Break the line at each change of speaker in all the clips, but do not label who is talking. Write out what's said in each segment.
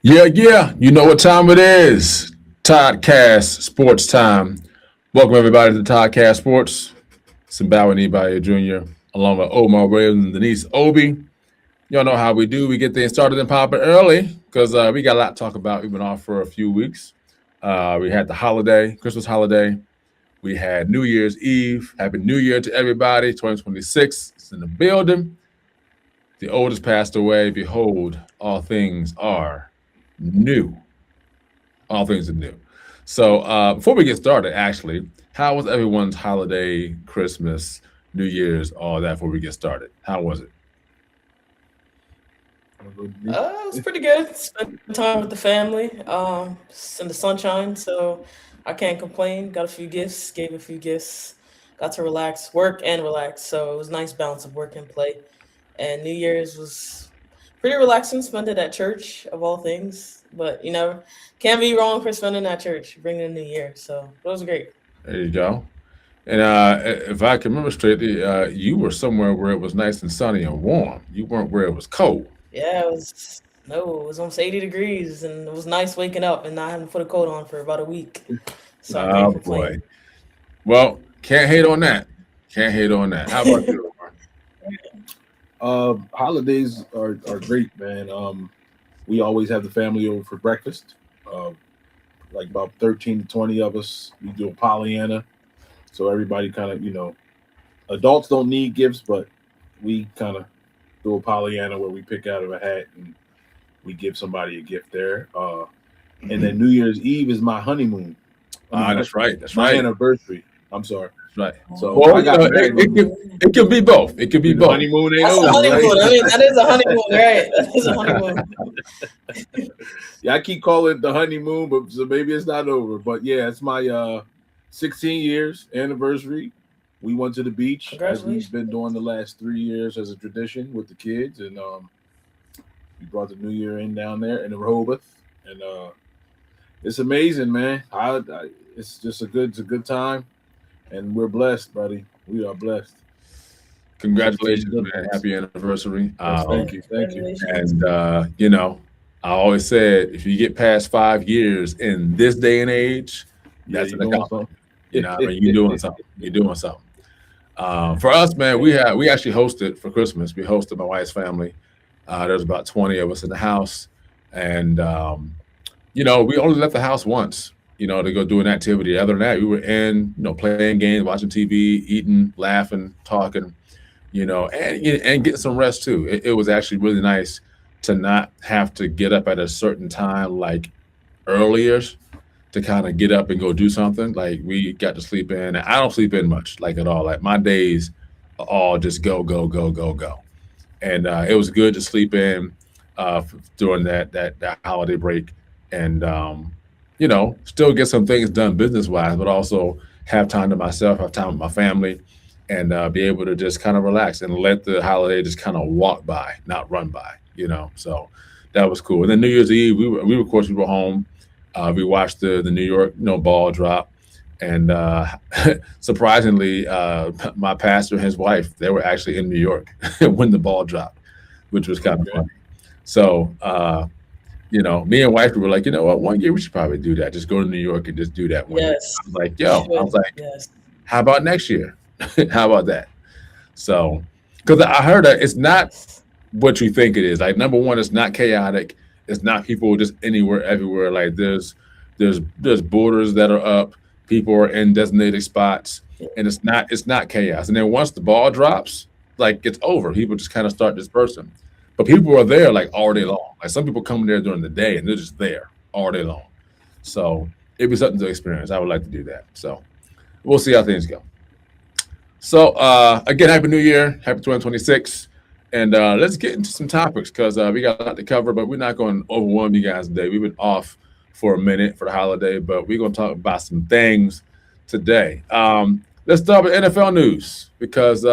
Yeah. You know what time it is. Toddcast Sports Time. Welcome everybody to Toddcast Sports. Simbawa Nibaye Jr. along with Omar Williams and Denise Obi. Y'all know how we do. We get things started and popping early because we got a lot to talk about. We've been off for a few weeks. We had the holiday, Christmas holiday. We had New Year's Eve. Happy New Year to everybody. 2026 is in the building. The oldest passed away. Behold, all things are new. All things are new. So before we get started, actually, how was everyone's holiday, Christmas, New Year's, all that before we get started? How was it?
It was pretty good. Spent time with the family, in the sunshine, so I can't complain. Got a few gifts, gave a few gifts, got to relax, work and relax. So it was a nice balance of work and play. And New Year's was pretty relaxing. Spent it at church of all things, but can't be wrong for spending at church, bringing the New Year. So it was great.
There you go. And if I can remember straight, you were somewhere where it was nice and sunny and warm. You weren't where it was cold.
Yeah, it was. No, it was almost 80 degrees, and it was nice waking up and not having to put a coat on for about a week. So I can't
Oh boy.
complain.
Well, can't hate on that. Can't hate on that. How about you, Omar?
Holidays are great, man. We always have the family over for breakfast. Like about 13 to 20 of us. We do a Pollyanna. So everybody kind of, adults don't need gifts, but we kind of do a Pollyanna where we pick out of a hat and we give somebody a gift there. And then New Year's Eve is my honeymoon.
That's right. That's
My
right.
anniversary. I'm sorry.
Right.
So
Well,
I got married.
it can be both. It can be
The
both.
honeymoon ain't
That's a
over,
honeymoon.
right?
I mean, that is a honeymoon, right? That is a honeymoon.
Yeah, I keep calling it the honeymoon, but so maybe it's not over. But yeah, it's my 16 years anniversary. We went to the beach as we've been
Congratulations.
doing the last 3 years as a tradition with the kids, and we brought the New Year in down there in Rehoboth, and it's amazing, man. It's a good time, and we're blessed, buddy. We are blessed. 17
Congratulations,
good
man.
ones.
Happy anniversary.
Yes,
Yeah,
thank you.
congratulations.
And I always said if you get past 5 years in this day and age,
Yeah,
that's
you
an
doing
accomplishment.
something?
I mean, you're doing something. You're doing something. For us, man, we actually hosted for Christmas. We hosted my wife's family. There's about 20 of us in the house, and we only left the house once. To go do an activity. Other than that, we were in, playing games, watching TV, eating, laughing, talking. And getting some rest too. It was actually really nice to not have to get up at a certain time like earlier to kind of get up and go do something. Like we got to sleep in. And I don't sleep in much, like at all. Like my days are all just go, go, go, go, go. And it was good to sleep in during that holiday break, and still get some things done business wise, but also have time to myself, have time with my family, and be able to just kind of relax and let the holiday just kind of walk by, not run by. So that was cool. And then New Year's Eve, of course we were home. We watched the New York ball drop, and surprisingly, my pastor and his wife, they were actually in New York when the ball dropped, which was kind of
Okay.
funny. So me and wife were like, you know what, one year we should probably do that. Just go to New York and just do that one year.
Yes,
I was like,
you
I was
should.
like,
Yes.
how about next year? How about that? So, because I heard that it's not
Yes.
what you think it is. Like number one, it's not chaotic. It's not people just anywhere, everywhere. Like there's borders that are up. People are in designated spots, and it's not chaos. And then once the ball drops, like it's over. People just kind of start dispersing. But people are there like all day long. Like some people come there during the day and they're just there all day long. So it'd be something to experience. I would like to do that. So we'll see how things go. So again, happy New Year, happy 2026, and let's get into some topics because we got a lot to cover. But we're not going to overwhelm you guys today. We've been off for a minute for the holiday, but we're going to talk about some things today. Let's start with NFL news because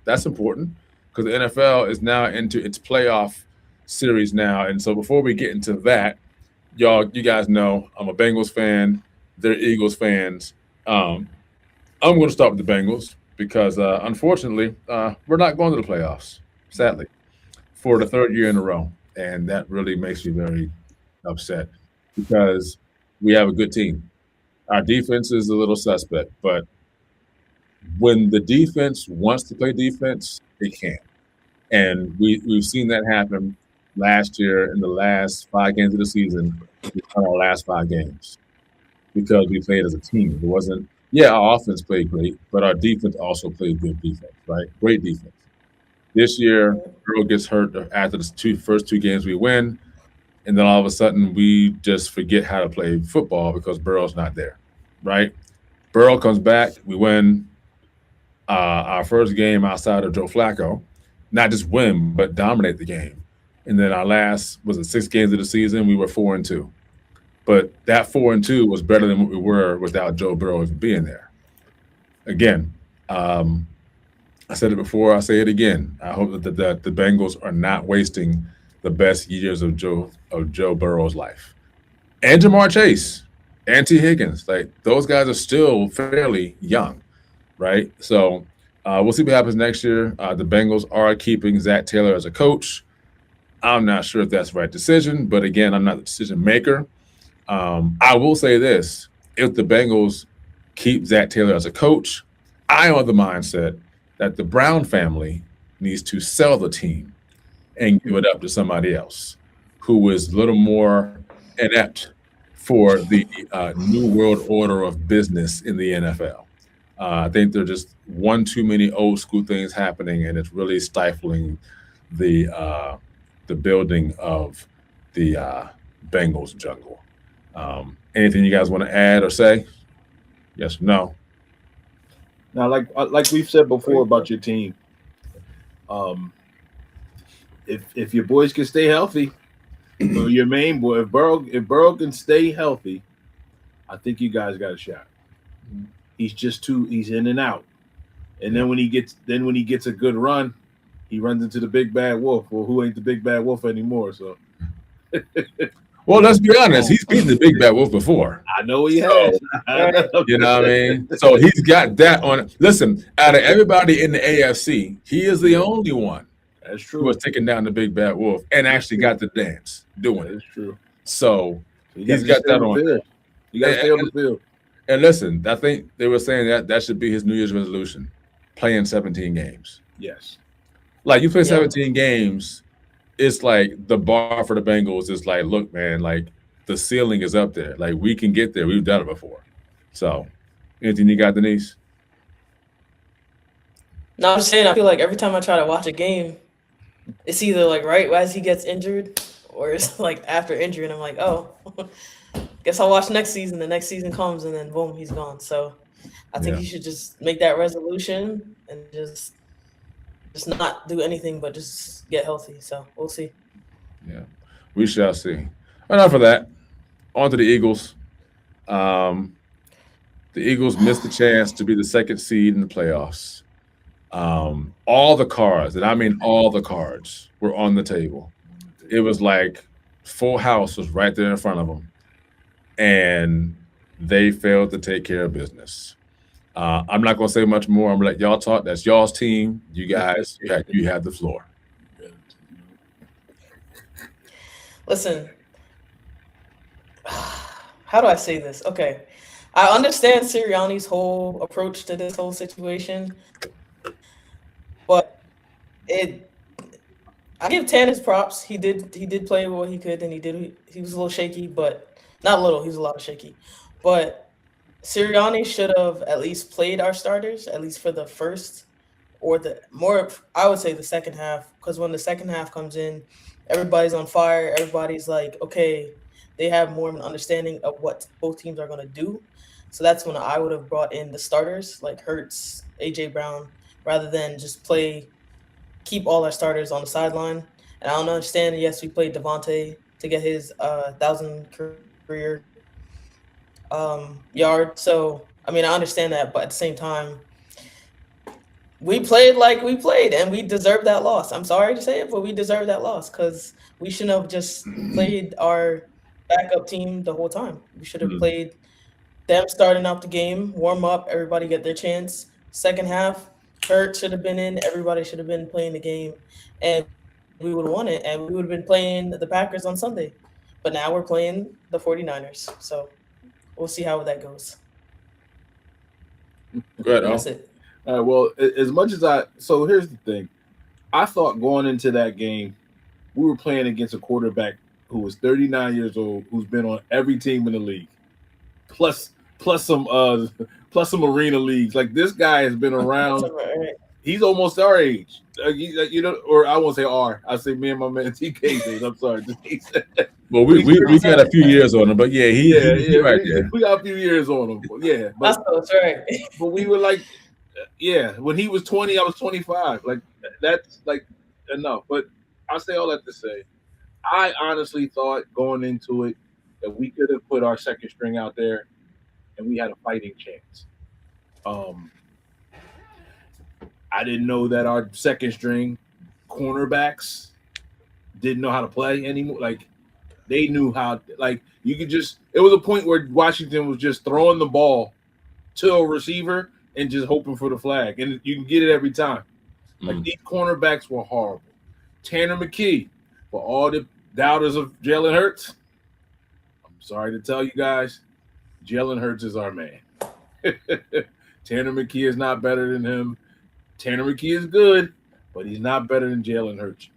that's important because the NFL is now into its playoff series now, and so before we get into that, you guys know I'm a Bengals fan. They're Eagles fans. Um, I'm going to start with the Bengals because, unfortunately, we're not going to the playoffs, sadly, for the third year in a row, and that really makes me very upset because we have a good team. Our defense is a little suspect, but when the defense wants to play defense, they can. And we've seen that happen last year in the last 5 games of the season. We won our last 5 games because we played as a team. It wasn't, yeah, our offense played great, but our defense also played good defense, right? Great defense. This year, Earl gets hurt after the first two games we win, and then all of a sudden we just forget how to play football because Burrow's not there, right? Burrow comes back, we win our first game outside of Joe Flacco, not just win, but dominate the game. And then our last, was it 6 games of the season, we were 4-2. But that 4-2 was better than what we were without Joe Burrow being there. Again, I said it before, I'll say it again. I hope that the Bengals are not wasting the best years of Joe Burrow's life. And Jamar Chase, and T. Higgins, like those guys are still fairly young, right? So we'll see what happens next year. The Bengals are keeping Zach Taylor as a coach. I'm not sure if that's the right decision, but again, I'm not the decision maker. I will say this: if the Bengals keep Zach Taylor as a coach, I am of the mindset that the Brown family needs to sell the team and give it up to somebody else who is a little more inept for the new world order of business in the NFL. I think there are just one too many old school things happening, and it's really stifling the building of the Bengals jungle. Anything you guys want to add or say? Yes or no?
Now, like we've said before about your team, if your boys can stay healthy, or your main boy, if Burrow can stay healthy, I think you guys got a shot. He's in and out, and then when he gets a good run, he runs into the big bad wolf. Well, who ain't the big bad wolf anymore? So.
Well, let's be honest. He's beaten the big bad wolf before.
I know he has.
You know what I mean? So he's got that on. Listen, out of everybody in the AFC, he is the only one.
That's true.
Who was taking down the big bad wolf and actually got the dance doing it.
That's true.
So he's got that on.
You got to stay on the field.
And listen, I think they were saying that should be his New Year's resolution: playing 17 games.
Yes.
Like you play 17 games. It's like the bar for the Bengals is like, look, man, like the ceiling is up there. Like we can get there. We've done it before. So, anything you got, Denise?
No, I'm just saying, I feel like every time I try to watch a game, it's either like right as he gets injured or it's like after injury. And I'm like, oh, guess I'll watch next season. The next season comes and then boom, he's gone. So I think you should just make that resolution and just not do anything but just get healthy. So we'll see.
Yeah, we shall see. Enough of that. On to the Eagles. The Eagles missed the chance to be the second seed in the playoffs. All the cards, and I mean all the cards, were on the table. It was like full house was right there in front of them, and they failed to take care of business. I'm not going to say much more. I'm going to let y'all talk. That's y'all's team. You guys, you have the floor.
Listen, how do I say this? Okay. I understand Sirianni's whole approach to this whole situation, but I give Tan his props. He did play what he could, and he was a little shaky, but not a little. He was a lot of shaky. But Sirianni should have at least played our starters, at least for the first or I would say the second half, because when the second half comes in, everybody's on fire. Everybody's like, okay, they have more of an understanding of what both teams are going to do. So that's when I would have brought in the starters like Hurts, A.J. Brown, rather than just keep all our starters on the sideline. And I don't understand, yes, we played Devontae to get his 1,000 career yard. So, I mean, I understand that, but at the same time, we played like we played, and we deserve that loss. I'm sorry to say it, but we deserve that loss because we shouldn't have just played our backup team the whole time. We should have played them starting out the game, warm up, everybody get their chance. Second half, Kerr should have been in. Everybody should have been playing the game, and we would have won it, and we would have been playing the Packers on Sunday. but now we're playing the 49ers. So we'll see how that goes.
Good.
That's it.
Well, as much as so here's the thing. I thought going into that game, we were playing against a quarterback who was 39 years old, who's been on every team in the league, plus some arena leagues. Like, this guy has been around. He's almost our age, or I won't say our. I say me and my man TK. I'm sorry.
Well, we got a few years on him, but yeah, he right there.
We got a few years on him. Yeah,
that's right.
But we were like, yeah, when he was 20, I was 25. Like, that's like enough. But I say all that to say, I honestly thought going into it that we could have put our second string out there and we had a fighting chance. I didn't know that our second string cornerbacks didn't know how to play anymore. Like, they knew how, like, you could just, it was a point where Washington was just throwing the ball to a receiver and just hoping for the flag. And you can get it every time. Like, these cornerbacks were horrible. Tanner McKee, for all the doubters of Jalen Hurts, I'm sorry to tell you guys, Jalen Hurts is our man. Tanner McKee is not better than him. Tanner McKee is good, but he's not better than Jalen Hurts.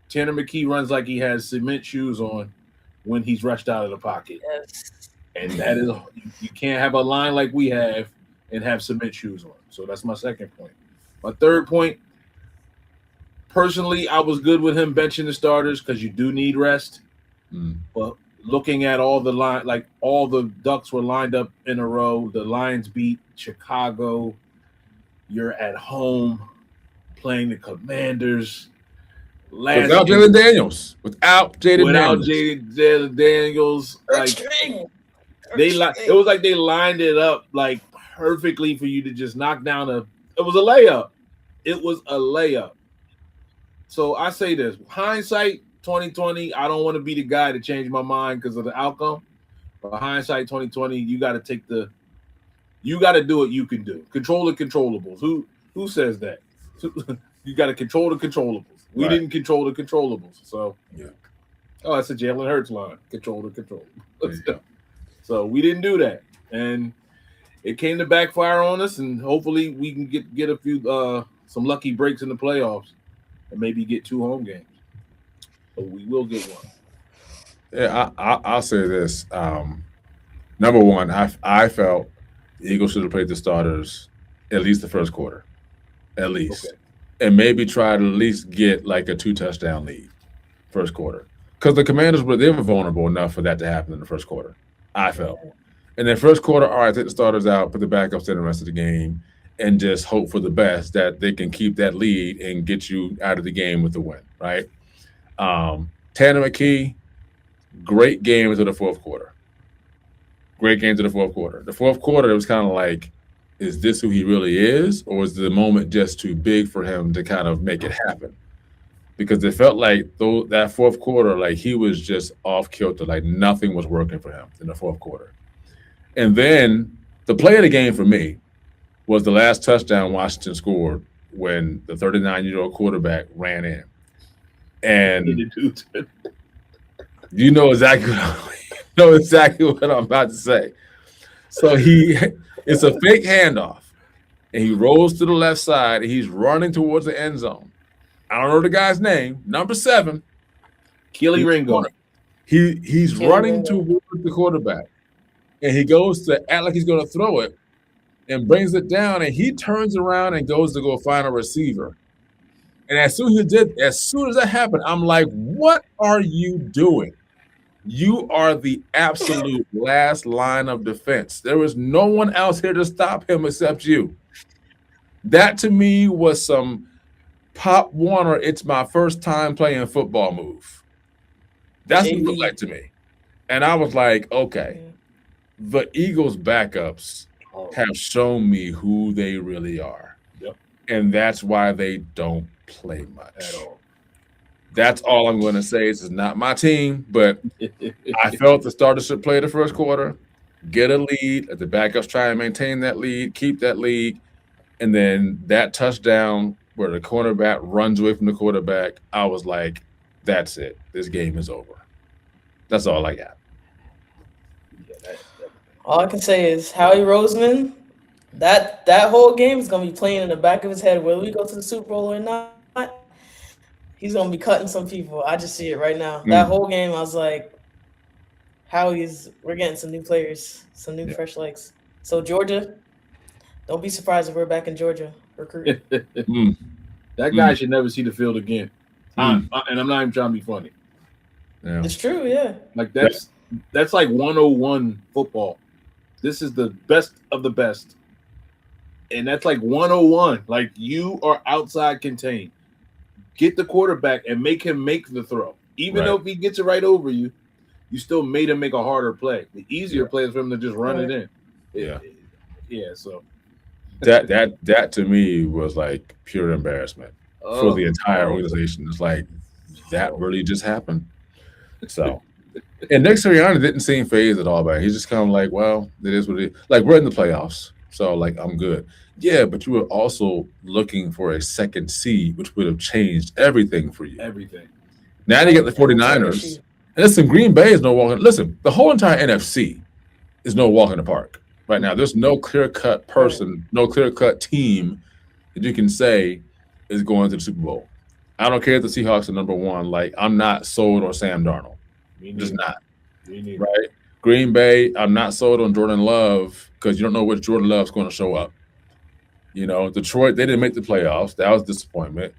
Tanner McKee runs like he has cement shoes on when he's rushed out of the pocket.
Yes.
And that is, you can't have a line like we have and have cement shoes on. So that's my second point. My third point, personally, I was good with him benching the starters because you do need rest. But looking at all the line, like all the Ducks were lined up in a row. The Lions beat Chicago. You're at home playing the Commanders.
Without Jalen Daniels. Without Jalen
Daniels. Like, it was like they lined it up like perfectly for you to just knock down it was a layup. It was a layup. So I say this, hindsight 2020, I don't want to be the guy to change my mind because of the outcome. But hindsight 2020, you got to do what you can do. Control the controllables. Who says that? You got to control the controllables. We didn't control the controllables. So, yeah. Oh, that's a Jalen Hurts line. Control the controllables. So we didn't do that. And it came to backfire on us, and hopefully we can get a few some lucky breaks in the playoffs and maybe get 2 home games. But we will get one.
Yeah, I'll say this. Number one, I felt the Eagles should have played the starters at least the first quarter, at least. Okay. And maybe try to at least get like a 2-touchdown lead first quarter. Because the Commanders were vulnerable enough for that to happen in the first quarter, I felt. And then first quarter, all right, take the starters out, put the backups in the rest of the game, and just hope for the best that they can keep that lead and get you out of the game with the win, right? Tanner McKee, great game into the fourth quarter. Great game to the fourth quarter. The fourth quarter, it was kind of like, is this who he really is, or is the moment just too big for him to kind of make it happen? Because it felt like that fourth quarter, like he was just off kilter, like nothing was working for him in the fourth quarter. And then the play of the game for me was the last touchdown Washington scored when the 39-year-old quarterback ran in. And you know exactly what I'm about to say. So it's a fake handoff, and he rolls to the left side, and he's running towards the end zone. I don't know the guy's name, number 7.
Keely Ringo.
He's running towards the quarterback, and he goes to act like he's going to throw it and brings it down, and he turns around and goes to go find a receiver. And as soon as that happened, I'm like, what are you doing? You are the absolute last line of defense. There is no one else here to stop him except you. That to me was some Pop Warner, it's my first time playing football move. That's what it looked like to me. And I was like, okay, the Eagles backups have shown me who they really are.
Yep.
And that's why they don't play much at all. That's all I'm going to say. This is not my team, but I felt the starters should play the first quarter, get a lead, let the backups try and maintain that lead, keep that lead, and then that touchdown where the cornerback runs away from the quarterback, I was like, that's it. This game is over. That's all I got.
All I can say is Howie Roseman. That whole game is gonna be playing in the back of his head whether we go to the Super Bowl or not. He's gonna be cutting some people. I just see it right now. That whole game, I was like, we're getting some new players, some new fresh legs. So Georgia, don't be surprised if we're back in Georgia recruiting.
That guy should never see the field again. And I'm not even trying to be funny.
Yeah.
It's true, yeah.
Like that's like 101 football. This is the best of the best. And that's like 101. Like you are outside contained. Get the quarterback and make him make the throw. Even though if he gets it right over you, you still made him make a harder play. The easier play is for him to just run it in. Yeah. So
that to me was like pure embarrassment for the entire organization. It's like that really just happened. So, and Nick Sirianni didn't seem phased at all by it. He's just kind of like, well, it is what it is. Like we're in the playoffs, so like I'm good. Yeah, but you were also looking for a second seed, which would have changed everything for you.
Everything.
Now you get the 49ers. And listen, Green Bay is no walk. Listen, the whole entire NFC is no walk in the park right now. There's no clear-cut person, no clear-cut team that you can say is going to the Super Bowl. I don't care if the Seahawks are number one. Like, I'm not sold on Sam Darnold. Just not. Right? Green Bay, I'm not sold on Jordan Love because you don't know which Jordan Love's going to show up. You know, Detroit, they didn't make the playoffs. That was a disappointment.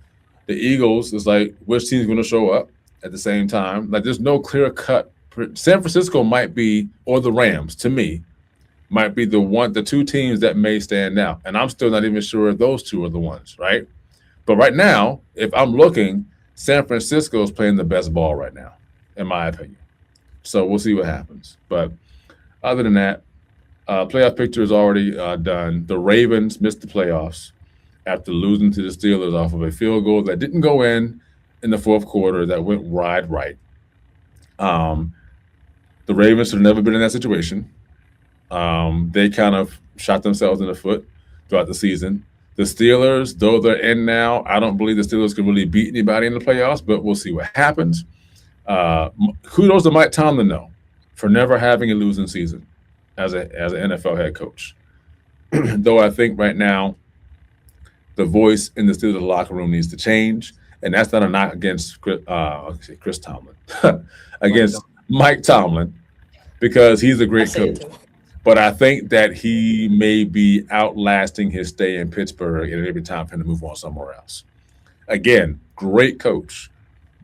The Eagles is like, which team's going to show up at the same time? Like, there's no clear cut. San Francisco might be, or the Rams, to me, might be the two teams that may stand out. And I'm still not even sure if those two are the ones, right? But right now, if I'm looking, San Francisco is playing the best ball right now, in my opinion. So we'll see what happens. But other than that, playoff picture is already done. The Ravens missed the playoffs after losing to the Steelers off of a field goal that didn't go in the fourth quarter that went wide right. The Ravens have never been in that situation. They kind of shot themselves in the foot throughout the season. The Steelers, though they're in now, I don't believe the Steelers can really beat anybody in the playoffs, but we'll see what happens. Kudos to Mike Tomlin, though, for never having a losing season as an NFL head coach. Though I think right now the voice in the Steelers locker room needs to change, and that's not a knock against Chris Tomlin, against Mike Tomlin, because he's a great coach. But I think that he may be outlasting his stay in Pittsburgh, and every time for him to move on somewhere else. Again, great coach,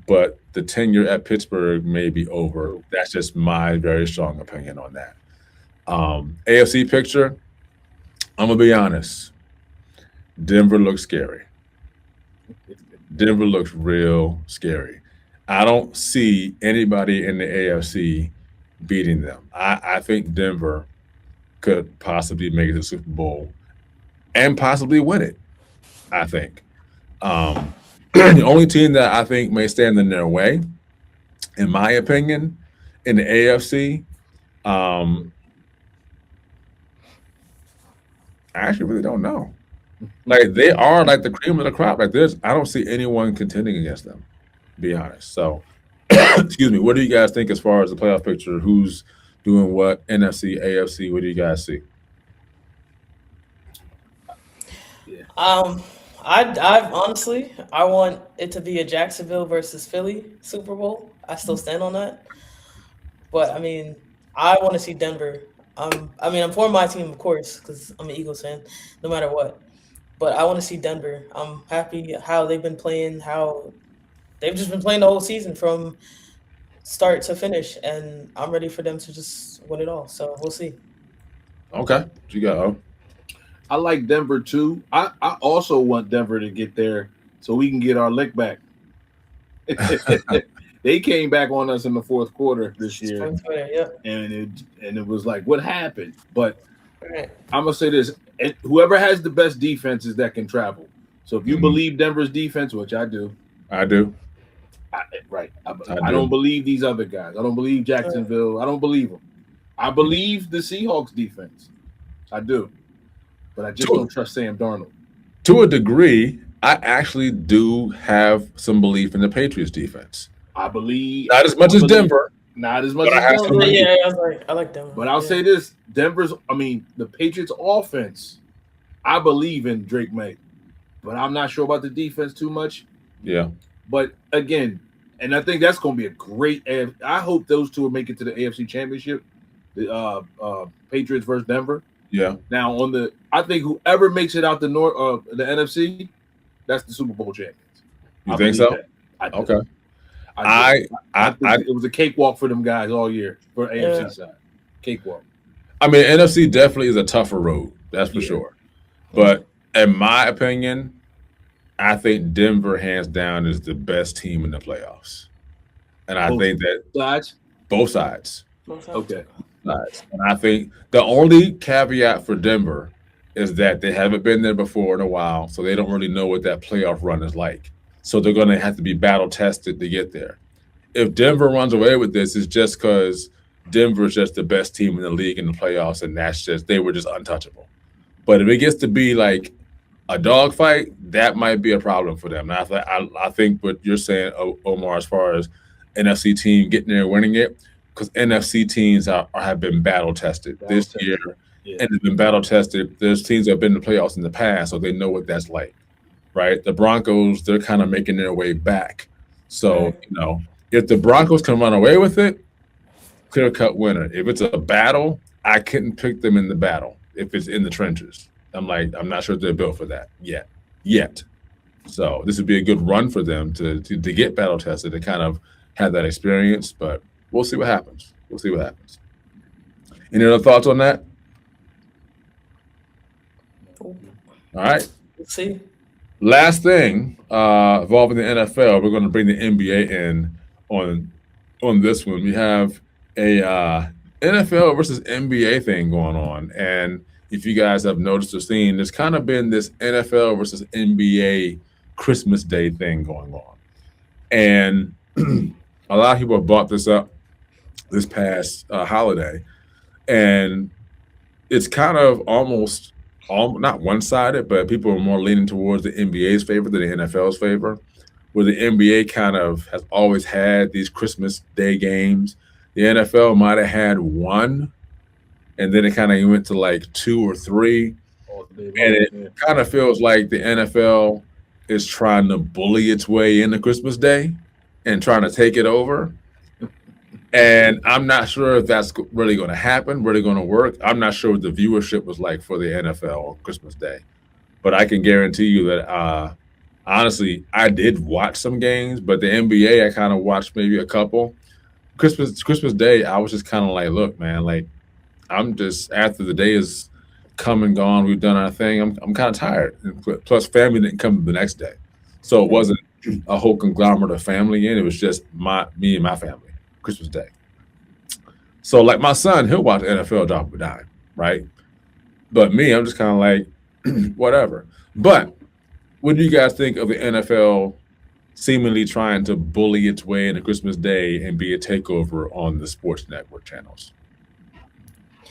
but the tenure at Pittsburgh may be over. That's just my very strong opinion on that. AFC picture, I'm going to be honest. Denver looks scary. Denver looks real scary. I don't see anybody in the AFC beating them. I think Denver could possibly make it to the Super Bowl and possibly win it, I think. The only team that I think may stand in their way, in my opinion, in the AFC, I actually really don't know. Like, they are like the cream of the crop. Like, I don't see anyone contending against them, to be honest. So, excuse me, what do you guys think as far as the playoff picture? Who's doing what? NFC, AFC, what do you guys see?
I honestly, I want it to be a Jacksonville versus Philly Super Bowl. I still stand on that. But I mean, I want to see Denver. I'm for my team, of course, because I'm an Eagles fan, no matter what. But I want to see Denver. I'm happy how they've been playing, how they've just been playing the whole season from start to finish, and I'm ready for them to just win it all. So we'll see.
Okay, what you got?
I like Denver too. I also want Denver to get there so we can get our lick back. They came back on us in the fourth quarter this year, and it was like, what happened? But I'm gonna say this: whoever has the best defenses that can travel. So if you believe Denver's defense, which I do,
I do.
I don't believe these other guys. I don't believe Jacksonville. I don't believe them. I believe the Seahawks defense. I do. But I just don't trust Sam Darnold.
To a degree, I actually do have some belief in the Patriots defense.
I believe.
Not as much as Denver.
Not as much
But I
as
have
Denver.
Yeah, I like Denver.
But I'll say this: the Patriots' offense. I believe in Drake May, but I'm not sure about the defense too much.
Yeah.
But again, and I think that's going to be a great. I hope those two will make it to the AFC Championship. The Patriots versus Denver.
Yeah.
Now I think whoever makes it out the NFC, that's the Super Bowl champions.
You think so? Okay.
I think it was a cakewalk for them guys all year for AFC side. Cakewalk.
I mean, NFC definitely is a tougher road. That's for sure. But in my opinion, I think Denver, hands down, is the best team in the playoffs. And I think that both sides.
Okay.
And I think the only caveat for Denver is that they haven't been there before in a while, so they don't really know what that playoff run is like. So they're going to have to be battle tested to get there. If Denver runs away with this, it's just because Denver is just the best team in the league in the playoffs, and they were just untouchable. But if it gets to be like a dogfight, that might be a problem for them. And I think what you're saying, Omar, as far as NFC team getting there and winning it, because NFC teams have been battle tested this year, and have been battle tested. There's teams that have been in the playoffs in the past, so they know what that's like, right? The Broncos, they're kind of making their way back. So, if the Broncos can run away with it, clear-cut winner. If it's a battle, I couldn't pick them in the battle if it's in the trenches. I'm not sure if they're built for that yet. So this would be a good run for them to get battle tested, to kind of have that experience, but we'll see what happens. Any other thoughts on that? All right.
Let's see.
Last thing involving the NFL, we're going to bring the NBA in on this one. We have a NFL versus NBA thing going on, and if you guys have noticed or seen, there's kind of been this NFL versus NBA Christmas Day thing going on, and a lot of people have brought this up this past holiday, and it's kind of almost not one-sided, but people are more leaning towards the NBA's favor than the NFL's favor, where the NBA kind of has always had these Christmas Day games. The NFL might have had one, and then it kind of went to like 2 or 3, and it kind of feels like the NFL is trying to bully its way into Christmas Day and trying to take it over. And I'm not sure if that's really going to happen, really going to work. I'm not sure what the viewership was like for the NFL on Christmas Day. But I can guarantee you that, honestly, I did watch some games, but the NBA, I kind of watched maybe a couple. Christmas Day, I was just kind of like, look, man, like, I'm just, after the day is come and gone, we've done our thing, I'm kind of tired. And plus, family didn't come the next day. So it wasn't a whole conglomerate of family in. It was just me and my family. Christmas Day. So like my son, he'll watch NFL drop a dime, right? But me, I'm just kind of like, whatever. But what do you guys think of the NFL seemingly trying to bully its way into Christmas Day and be a takeover on the sports network channels?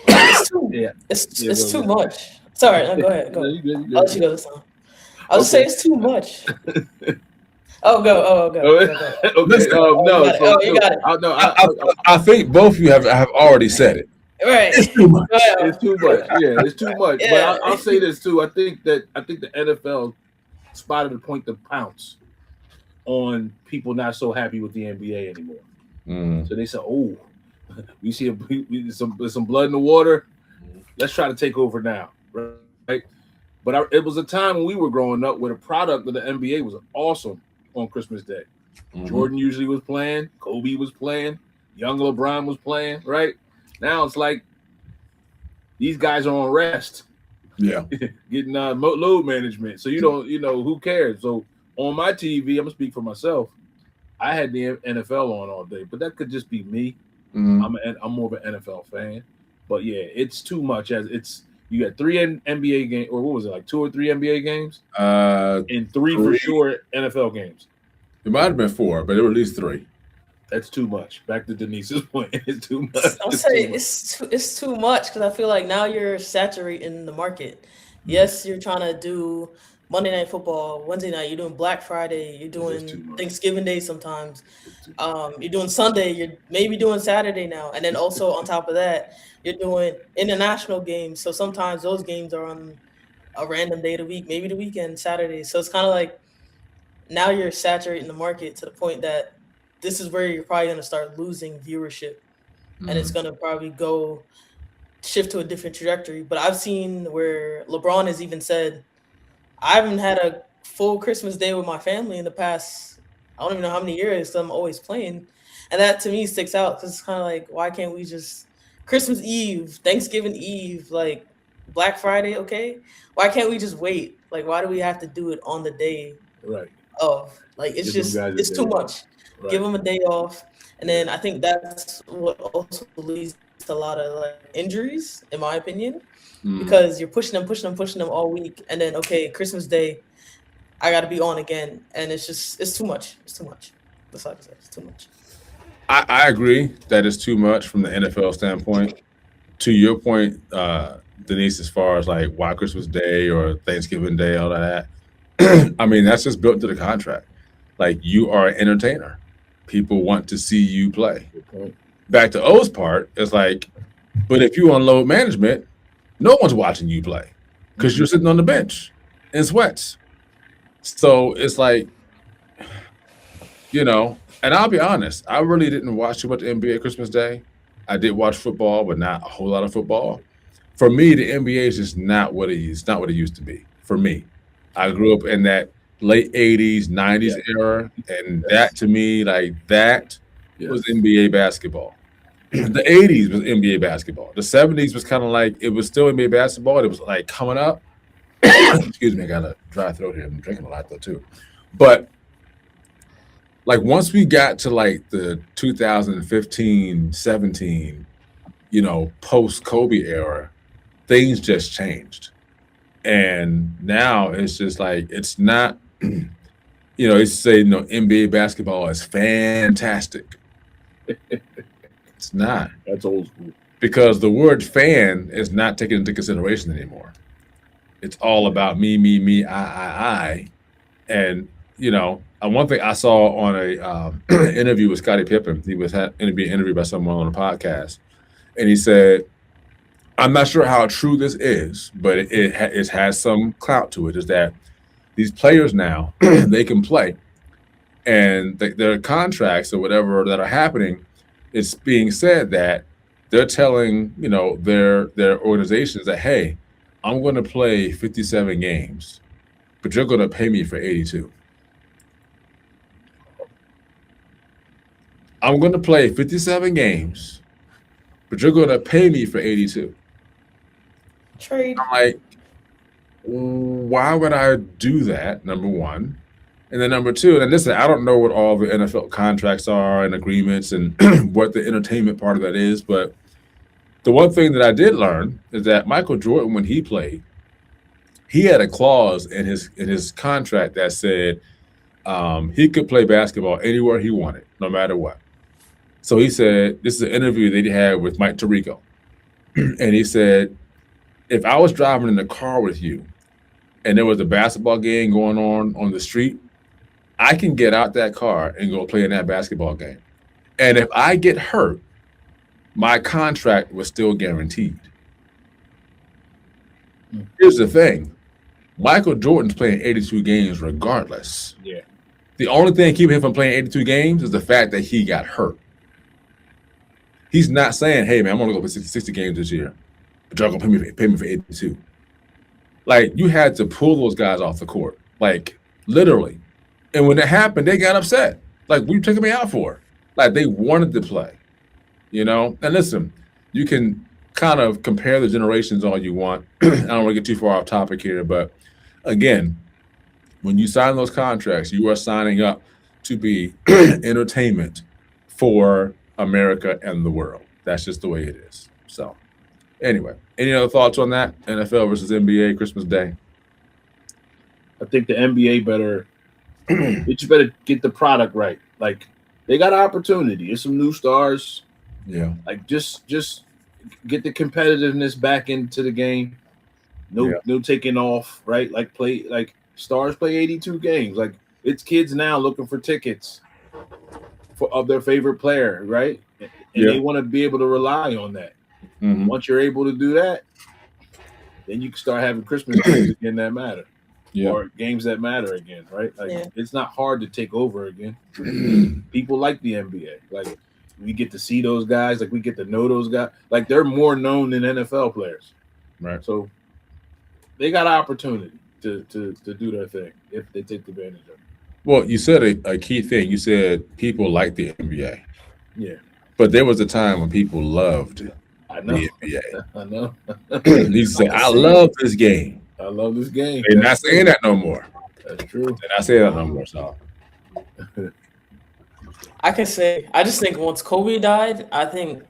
It's too much. Sorry, go ahead. Go. I'll let you go this time. I was saying it's too much. Go.
Okay.
You got it.
I think both of you have already said it.
Right.
It's too much.
It's too much. Yeah, it's too much.
Yeah.
But I'll say this too. I think the NFL spotted a point to pounce on people not so happy with the NBA anymore.
Mm.
So they said, "Oh, we see some blood in the water. Let's try to take over now." Right. But it was a time when we were growing up where the product of the NBA was awesome on Christmas Day. Mm-hmm. Jordan usually was playing. Kobe was playing. Young LeBron was playing. Right. Now it's like these guys are on rest.
Yeah.
Getting load management. So who cares? So on my TV, I'm going to speak for myself. I had the NFL on all day, but that could just be me. Mm-hmm. I'm more of an NFL fan. But yeah, it's too much. You got 3 NBA games, or what was it, like 2 or 3 NBA games? And 3 for sure NFL games.
It might have been 4, but it was at least 3.
That's too much. Back to Denise's point. It's too much.
I'll say it's too much because I feel like now you're saturating the market. Yes, you're trying to do Monday Night Football, Wednesday night, you're doing Black Friday, you're
That's too
doing
much.
Thanksgiving Day sometimes.
It's too much.
You're doing Sunday, you're maybe doing Saturday now. And then also on top of that, you're doing international games. So sometimes those games are on a random day of the week, maybe the weekend, Saturday. So it's kind of like now you're saturating the market to the point that this is where you're probably going to start losing viewership. And it's going to probably go shift to a different trajectory. But I've seen where LeBron has even said, I haven't had a full Christmas day with my family in the past, I don't even know how many years, so I'm always playing. And that to me sticks out because it's kind of like, why can't we just Christmas Eve, Thanksgiving Eve, like Black Friday, okay? Why can't we just wait? Like, why do we have to do it on the day
Right.
of? Like, it's
Give them
just,
guys a
it's
day
too
off.
much.
Right.
Give them a day off. And then I think that's what also leads to a lot of like injuries, in my opinion, because you're pushing them all week. And then, okay, Christmas Day, I got to be on again. And it's just, it's too much. It's too much. That's all I can say. It's too much.
I agree that it's too much from the NFL standpoint. To your point, Denise, as far as like why Christmas Day or Thanksgiving Day, all of that, I mean, that's just built into the contract. Like, you are an entertainer. People want to see you play.
Good point.
Back to O's part, it's like, but if you unload management, no one's watching you play because you're sitting on the bench in sweats. So it's like, you know, and I'll be honest, I really didn't watch too much NBA Christmas Day. I did watch football, but not a whole lot of football. For me, the NBA is just not what it is, not what it used to be. For me, I grew up in that late 80s, 90s era, and that to me, like that was NBA basketball. The 80s was NBA basketball. The 70s was kind of like, it was still NBA basketball. It was like coming up. Excuse me, I got a dry throat here. I'm drinking a lot though too. But like once we got to like the 2015, 17, you know, post Kobe era, things just changed. And now it's just like, it's not, you know, it's say, you know, NBA basketball is fantastic. It's not.
That's old school.
Because the word fan is not taken into consideration anymore. It's all about me, I. And, you know, one thing I saw on a interview with Scottie Pippen, he was being interviewed by someone on a podcast, and he said, I'm not sure how true this is, but it has some clout to it, is that these players now, they can play, and their contracts or whatever that are happening, it's being said that they're telling, you know, their organizations that, hey, I'm going to play 57 games, but you're going to pay me for 82. I'm going to play 57 games, but you're going to pay me for 82.
Trade.
I'm like, why would I do that, number one? And then number two, and listen, I don't know what all the NFL contracts are and agreements and what the entertainment part of that is, but the one thing that I did learn is that Michael Jordan, when he played, he had a clause in his contract that said he could play basketball anywhere he wanted, no matter what. So he said, this is an interview that he had with Mike Tirico, and he said, if I was driving in the car with you and there was a basketball game going on the street, I can get out that car and go play in that basketball game. And if I get hurt, my contract was still guaranteed. Here's the thing. Michael Jordan's playing 82 games regardless.
Yeah.
The only thing keeping him from playing 82 games is the fact that he got hurt. He's not saying, hey, man, I'm going to go play 60 games this year, but y'all going to pay me for 82. Like, you had to pull those guys off the court, like, literally. And when it happened, they got upset. Like, what are you taking me out for? Like, they wanted to play, you know? And listen, you can kind of compare the generations all you want. I don't want to get too far off topic here, but again, when you sign those contracts, you are signing up to be entertainment for America and the world. That's just the way it is. So anyway, any other thoughts on that? NFL versus NBA Christmas Day?
I think the NBA better get the product right. Like, they got an opportunity. There's some new stars.
Yeah.
Like, just get the competitiveness back into the game. No taking off, right? Like, play, like, Stars play 82 games. Like, it's kids now looking for tickets of their favorite player, right? And they want to be able to rely on that.
Mm-hmm.
Once you're able to do that, then you can start having Christmas games again that matter. Or games that matter again, right? Like, it's not hard to take over again. People like the NBA. Like, we get to see those guys. Like, we get to know those guys. Like, they're more known than NFL players.
Right.
So they got an opportunity to do their thing if they take advantage of it.
Well, you said a key thing. You said people like the NBA.
Yeah.
But there was a time when people loved the NBA.
I know.
You used to say, I love this game.
I love this game.
They're not saying that no more.
That's true.
They're not saying that no more, so.
I can say, I just think once Kobe died, I think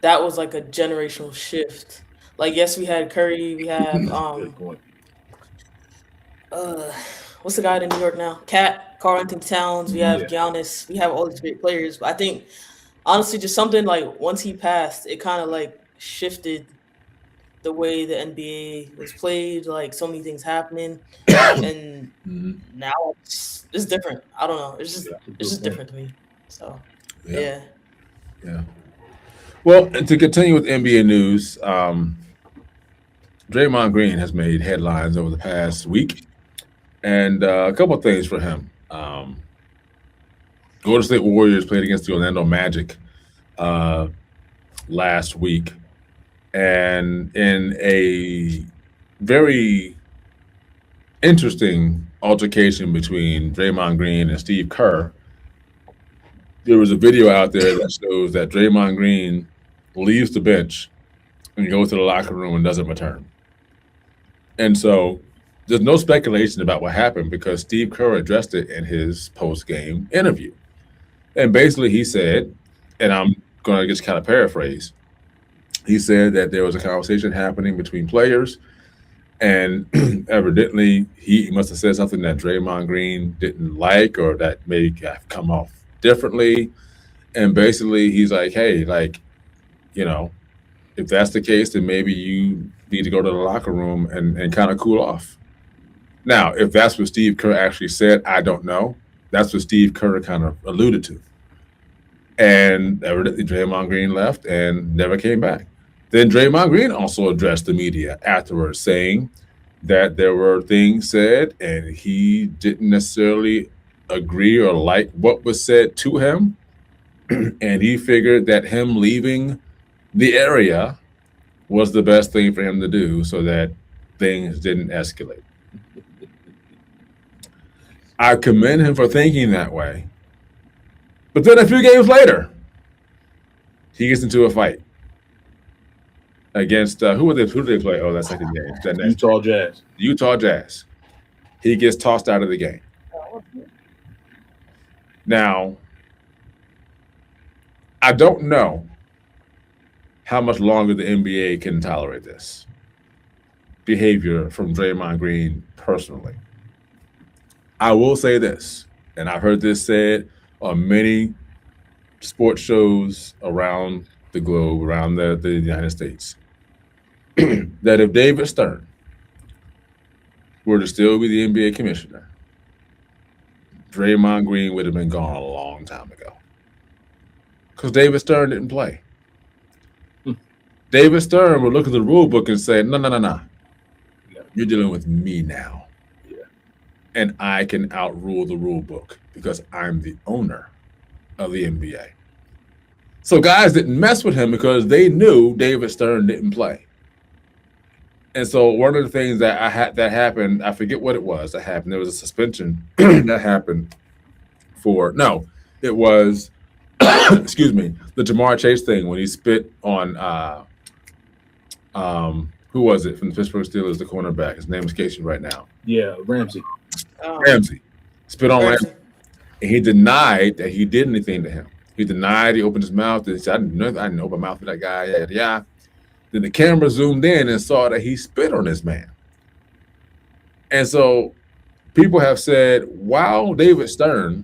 that was like a generational shift. Like, yes, we had Curry, we have
Good point.
what's the guy in New York now? Karl Anthony Towns, we have Giannis, we have all these great players. But I think honestly, just something like once he passed, it kind of like shifted the way the NBA was played, like so many things happening, and now it's different. I don't know. It's just different to me. So yeah.
Well, and to continue with NBA news, Draymond Green has made headlines over the past week, and a couple of things for him. Golden State Warriors played against the Orlando Magic last week. And in a very interesting altercation between Draymond Green and Steve Kerr, there was a video out there that shows that Draymond Green leaves the bench and goes to the locker room and doesn't return. And so there's no speculation about what happened because Steve Kerr addressed it in his post-game interview. And basically he said, and I'm going to just kind of paraphrase, he said that there was a conversation happening between players, and evidently he must have said something that Draymond Green didn't like or that may have come off differently. And basically he's like, hey, like, you know, if that's the case, then maybe you need to go to the locker room and kind of cool off. Now, if that's what Steve Kerr actually said, I don't know. That's what Steve Kerr kind of alluded to. And evidently Draymond Green left and never came back. Then Draymond Green also addressed the media afterwards, saying that there were things said and he didn't necessarily agree or like what was said to him. And he figured that him leaving the area was the best thing for him to do so that things didn't escalate. I commend him for thinking that way. But then a few games later, he gets into a fight against who did they play? Oh, that second game.
Utah Jazz.
Utah Jazz. He gets tossed out of the game. Now, I don't know how much longer the NBA can tolerate this behavior from Draymond Green personally. I will say this, and I've heard this said on many sports shows around the globe, around the United States, that if David Stern were to still be the NBA commissioner, Draymond Green would have been gone a long time ago. Because David Stern didn't play. David Stern would look at the rule book and say, no. You're dealing with me now. And I can outrule the rule book because I'm the owner of the NBA. So guys didn't mess with him because they knew David Stern didn't play. And so one of the things that that happened, I forget what it was that happened. There was a suspension that happened it was, excuse me, the Jamar Chase thing when he spit on, who was it from the Pittsburgh Steelers, the cornerback? His name escapes me right now.
Yeah, Ramsey.
Ramsey. Spit on Ramsey. And he denied that he did anything to him. He denied he opened his mouth. And he said, I didn't open my mouth for that guy. Yeah. Then the camera zoomed in and saw that he spit on this man. And so people have said, while David Stern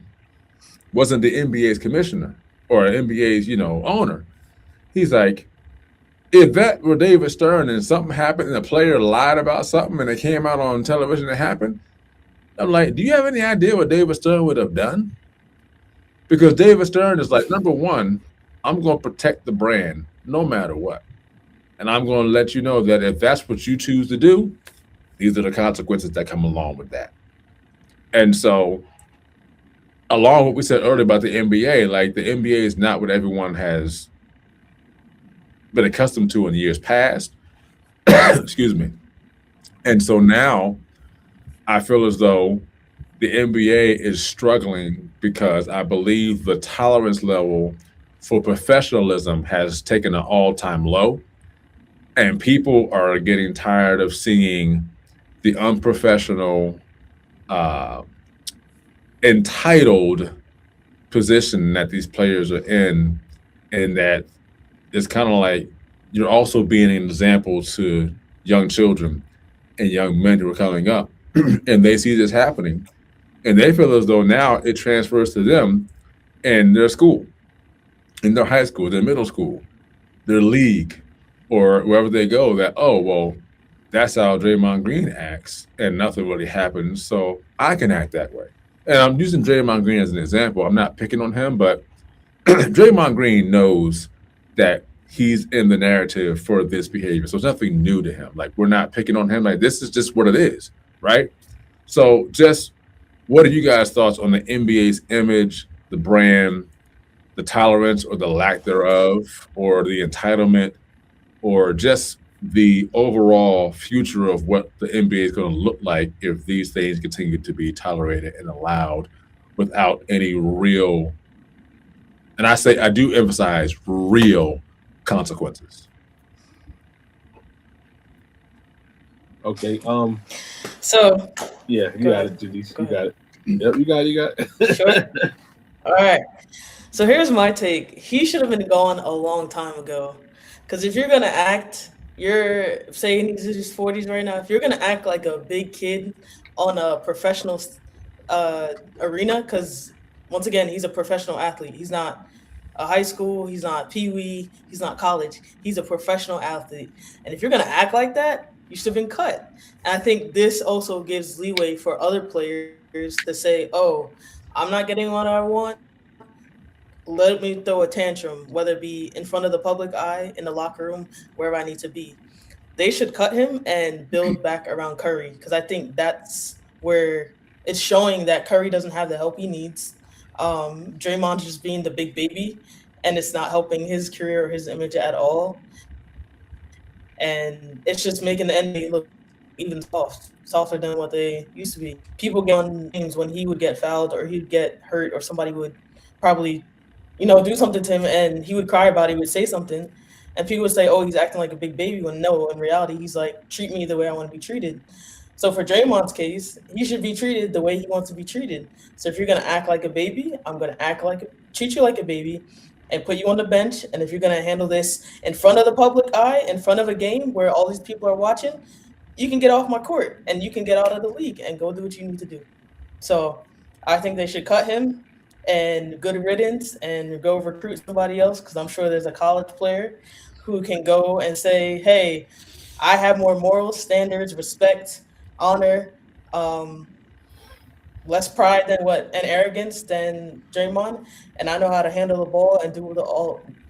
wasn't the NBA's commissioner or NBA's, owner, he's like, if that were David Stern and something happened and a player lied about something and it came out on television and it happened, I'm like, do you have any idea what David Stern would have done? Because David Stern is like, number one, I'm going to protect the brand no matter what. And I'm going to let you know that if that's what you choose to do, these are the consequences that come along with that. And so, along with what we said earlier about the NBA, like the NBA is not what everyone has been accustomed to in years past. Excuse me. And so now I feel as though the NBA is struggling because I believe the tolerance level for professionalism has taken an all-time low. And people are getting tired of seeing the unprofessional, entitled position that these players are in, and that it's kind of like you're also being an example to young children and young men who are coming up, and they see this happening, and they feel as though now it transfers to them in their school, in their high school, their middle school, their league, or wherever they go, that, oh, well, that's how Draymond Green acts, and nothing really happens, so I can act that way. And I'm using Draymond Green as an example. I'm not picking on him, but Draymond Green knows that he's in the narrative for this behavior. So it's nothing new to him. Like, we're not picking on him. Like, this is just what it is, right? So just what are you guys' thoughts on the NBA's image, the brand, the tolerance or the lack thereof, or the entitlement, or just the overall future of what the NBA is going to look like if these things continue to be tolerated and allowed without any real, and I do emphasize real consequences?
Okay.
So
Yeah, you got it, Denise. You got it. Yep, you got it.
Sure. All right. So here's my take. He should have been gone a long time ago. Because if you're gonna act, you're saying he's in his 40s right now. If you're gonna act like a big kid on a professional arena, because once again, he's a professional athlete. He's not a high school. He's not peewee. He's not college. He's a professional athlete. And if you're gonna act like that, you should have been cut. And I think this also gives leeway for other players to say, "Oh, I'm not getting what I want. Let me throw a tantrum, whether it be in front of the public eye, in the locker room, wherever I need to be." They should cut him and build back around Curry, because I think that's where it's showing that Curry doesn't have the help he needs. Draymond's just being the big baby, and it's not helping his career or his image at all. And it's just making the NBA look even softer than what they used to be. People get on games when he would get fouled or he'd get hurt or somebody would probably do something to him, and he would cry about it, he would say something, and people would say, "Oh, he's acting like a big baby," when no, in reality, he's like, "Treat me the way I want to be treated." So for Draymond's case, he should be treated the way he wants to be treated. So if you're going to act like a baby, I'm going to treat you like a baby and put you on the bench. And if you're going to handle this in front of the public eye, in front of a game where all these people are watching, you can get off my court and you can get out of the league and go do what you need to do. So I think they should cut him and good riddance and go recruit somebody else, because I'm sure there's a college player who can go and say, "Hey, I have more morals, standards, respect, honor, less pride and arrogance than Draymond, and I know how to handle the ball and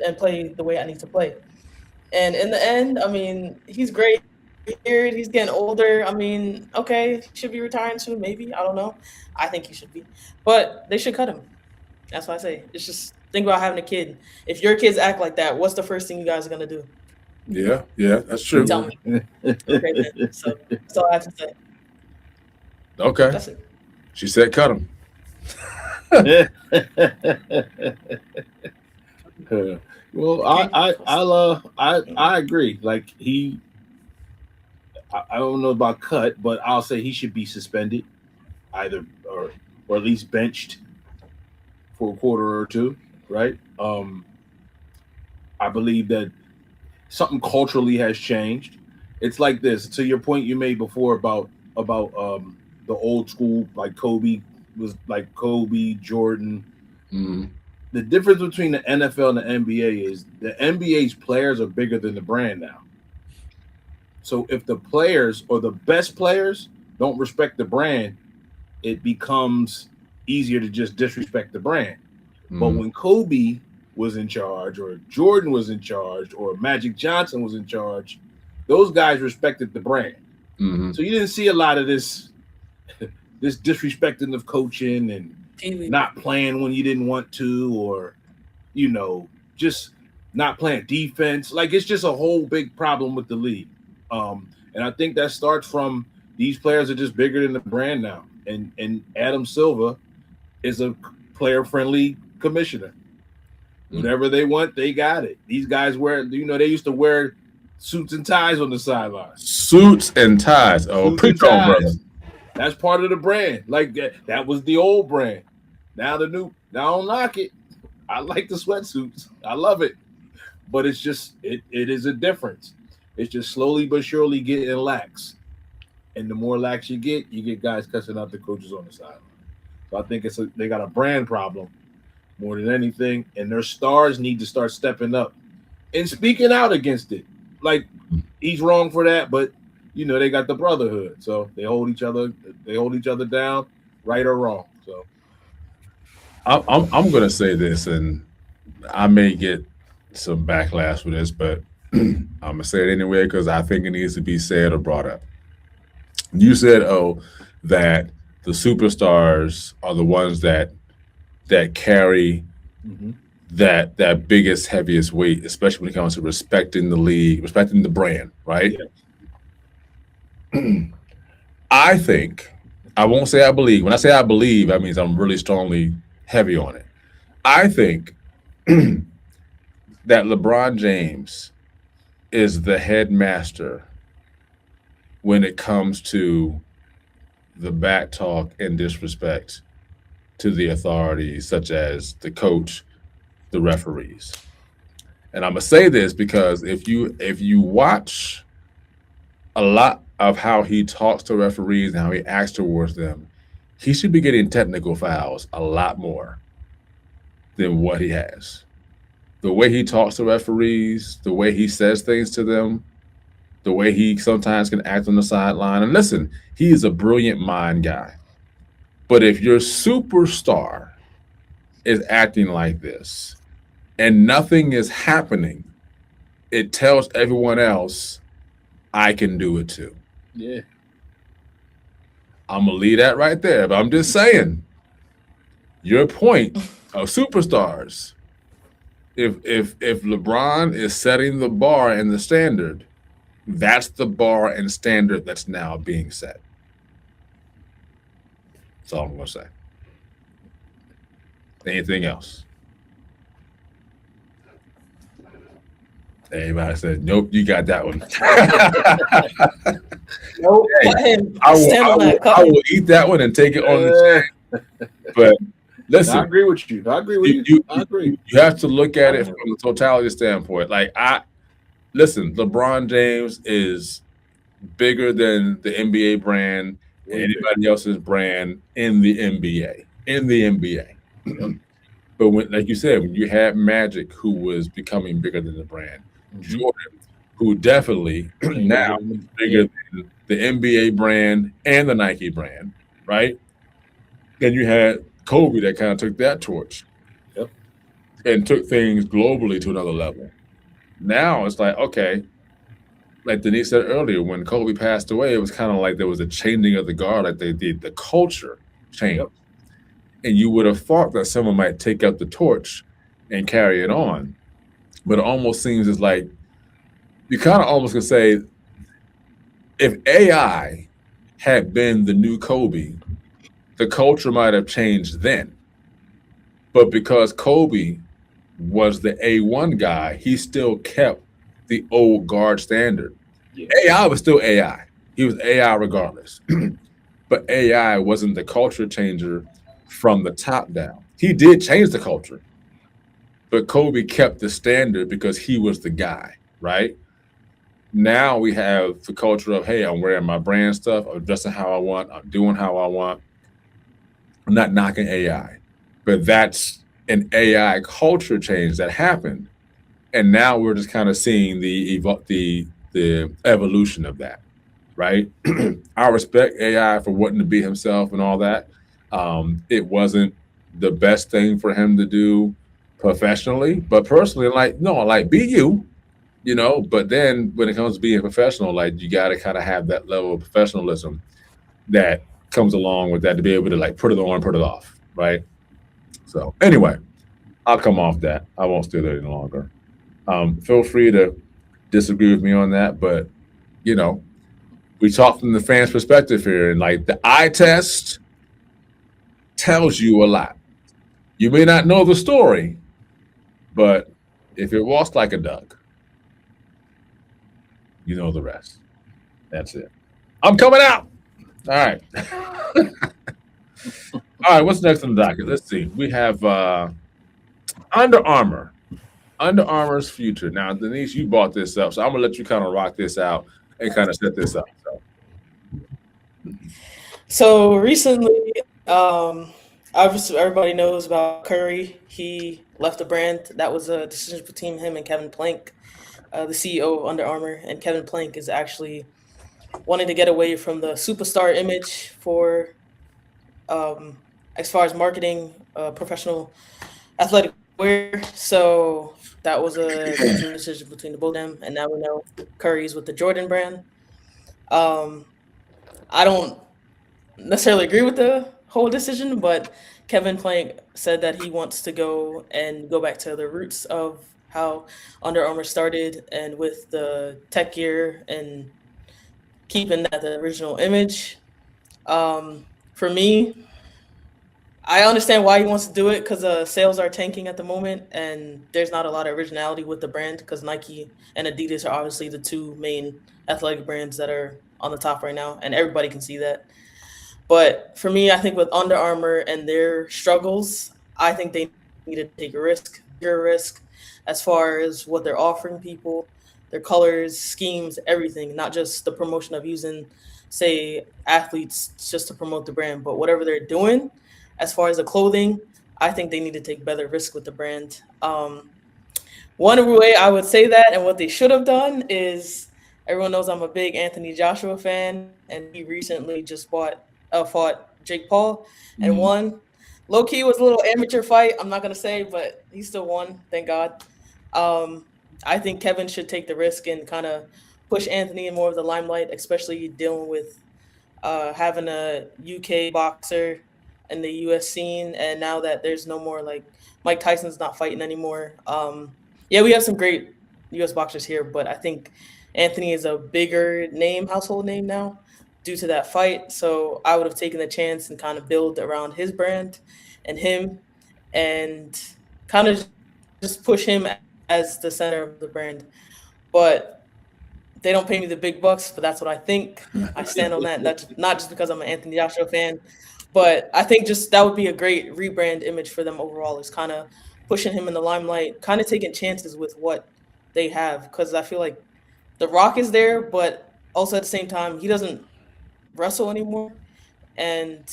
and play the way I need to play." And in the end, I mean, he's great. He's getting older. I mean, okay, he should be retiring soon, maybe. I don't know. I think he should be, but they should cut him. That's what I say. It's just think about having a kid. If your kids act like that, what's the first thing you guys are gonna do?
Yeah, that's true.
Tell me. Okay, then. So that's all I have to say.
Okay.
That's it.
She said cut him.
Well, I agree. Like I don't know about cut, but I'll say he should be suspended, either or at least benched for a quarter or two, right? I believe that something culturally has changed. It's like this. To your point you made before about the old school, like Kobe, Jordan.
Mm-hmm.
The difference between the NFL and the NBA is the NBA's players are bigger than the brand now. So if the players or the best players don't respect the brand, it becomes easier to just disrespect the brand. But when Kobe was in charge, or Jordan was in charge, or Magic Johnson was in charge, those guys respected the brand. So you didn't see a lot of this disrespecting of coaching and not playing when you didn't want to, or just not playing defense. Like, it's just a whole big problem with the league. And I think that starts from these players are just bigger than the brand now. And Adam Silver is a player-friendly commissioner. Whatever they want, they got it. These guys wear, they used to wear suits and ties on the sideline.
Suits and ties. Oh, preach on, brother.
That's part of the brand. Like that was the old brand. Now the new. Now I don't knock it. I like the sweatsuits. I love it. But it's just it is a difference. It's just slowly but surely getting lax. And the more lax you get guys cussing out the coaches on the sideline. So I think they got a brand problem more than anything, and their stars need to start stepping up and speaking out against it. Like, he's wrong for that, but they got the brotherhood, so they hold each other down, right or wrong. So
I'm gonna say this, and I may get some backlash for this, but I'm gonna say it anyway because I think it needs to be said or brought up. You said, that the superstars are the ones that carry that biggest, heaviest weight, especially when it comes to respecting the league, respecting the brand, right? Yeah. I think, I won't say I believe. When I say I believe, that means I'm really strongly heavy on it. I think that LeBron James is the headmaster when it comes to the back talk and disrespect to the authorities, such as the coach, the referees. And I'm gonna say this because if you watch a lot of how he talks to referees and how he acts towards them, he should be getting technical fouls a lot more than what he has. The way he talks to referees, the way he says things to them, the way he sometimes can act on the sideline. And listen, he is a brilliant mind guy. But if your superstar is acting like this and nothing is happening, it tells everyone else, I can do it too.
Yeah.
I'm going to leave that right there. But I'm just saying, your point of superstars, if LeBron is setting the bar and the standard, that's the bar and standard that's now being set. That's all I'm going to say. Anything else? Everybody said, nope, you got that one.
Nope.
Hey, I will eat that one and take it on the chin. But listen,
I agree with you. I agree.
You have to look at it from the totality standpoint. Like, listen, LeBron James is bigger than the NBA brand and anybody else's brand in the NBA. But when, like you said, when you had Magic, who was becoming bigger than the brand, Jordan, who definitely now is bigger than the NBA brand and the Nike brand, right? Then you had Kobe that kind of took that torch and took things globally to another level. Now it's like, okay, like Denise said earlier, when Kobe passed away, it was kind of like there was a changing of the guard, like the culture changed. And you would have thought that someone might take up the torch and carry it on. But it almost seems as like you kind of almost could say, if AI had been the new Kobe, the culture might have changed then. But because Kobe was the A1 guy, he still kept the old guard standard. AI was still AI. He was AI regardless. But AI wasn't the culture changer from the top down. He did change the culture, but Kobe kept the standard because he was the guy, right? Now we have the culture of, hey, I'm wearing my brand stuff, I'm dressing how I want, I'm doing how I want. I'm not knocking AI, but that's an AI culture change that happened. And now we're just kind of seeing the evolution of that, right? I respect AI for wanting to be himself and all that. It wasn't the best thing for him to do professionally, but personally, like, no, like, be you, but then when it comes to being a professional, like, you got to kind of have that level of professionalism that comes along with that to be able to, like, put it on, put it off, right? So anyway, I'll come off that. I won't stay there any longer. Feel free to disagree with me on that, but we talk from the fans' perspective here, and like the eye test tells you a lot. You may not know the story, but if it walks like a duck, you know the rest. That's it. I'm coming out. All right. All right, what's next on the docket? Let's see. We have Under Armour. Under Armour's future. Now, Denise, you brought this up, so I'm gonna let you kind of rock this out and kind of set this up.
So recently, obviously everybody knows about Curry. He left the brand. That was a decision between him and Kevin Plank, the CEO of Under Armour. And Kevin Plank is actually wanting to get away from the superstar image for, as far as marketing, professional athletic wear. So that was a decision between the both of them. And now we know Curry's with the Jordan brand. I don't necessarily agree with the whole decision, but Kevin Plank said that he wants to go back to the roots of how Under Armour started, and with the tech gear and keeping that the original image. For me, I understand why he wants to do it, because sales are tanking at the moment, and there's not a lot of originality with the brand, because Nike and Adidas are obviously the two main athletic brands that are on the top right now, and everybody can see that. But for me, I think with Under Armour and their struggles, I think they need to take a risk, as far as what they're offering people, their colors, schemes, everything, not just the promotion of using, say, athletes just to promote the brand, but whatever they're doing. As far as the clothing, I think they need to take better risk with the brand. One way I would say that, and what they should have done, is everyone knows I'm a big Anthony Joshua fan, and he recently just fought Jake Paul and won. Low key was a little amateur fight, I'm not gonna say, but he still won, thank God. I think Kevin should take the risk and kind of push Anthony in more of the limelight, especially dealing with having a UK boxer in the US scene, and now that there's no more, like, Mike Tyson's not fighting anymore. Yeah, we have some great US boxers here, but I think Anthony is a bigger name, household name now, due to that fight. So I would have taken the chance and kind of build around his brand and him, and kind of just push him as the center of the brand. But they don't pay me the big bucks, but that's what I think. I stand on that. That's not just because I'm an Anthony Joshua fan, but I think just that would be a great rebrand image for them overall, is kind of pushing him in the limelight, kind of taking chances with what they have. Because I feel like The Rock is there, but also at the same time, he doesn't wrestle anymore, and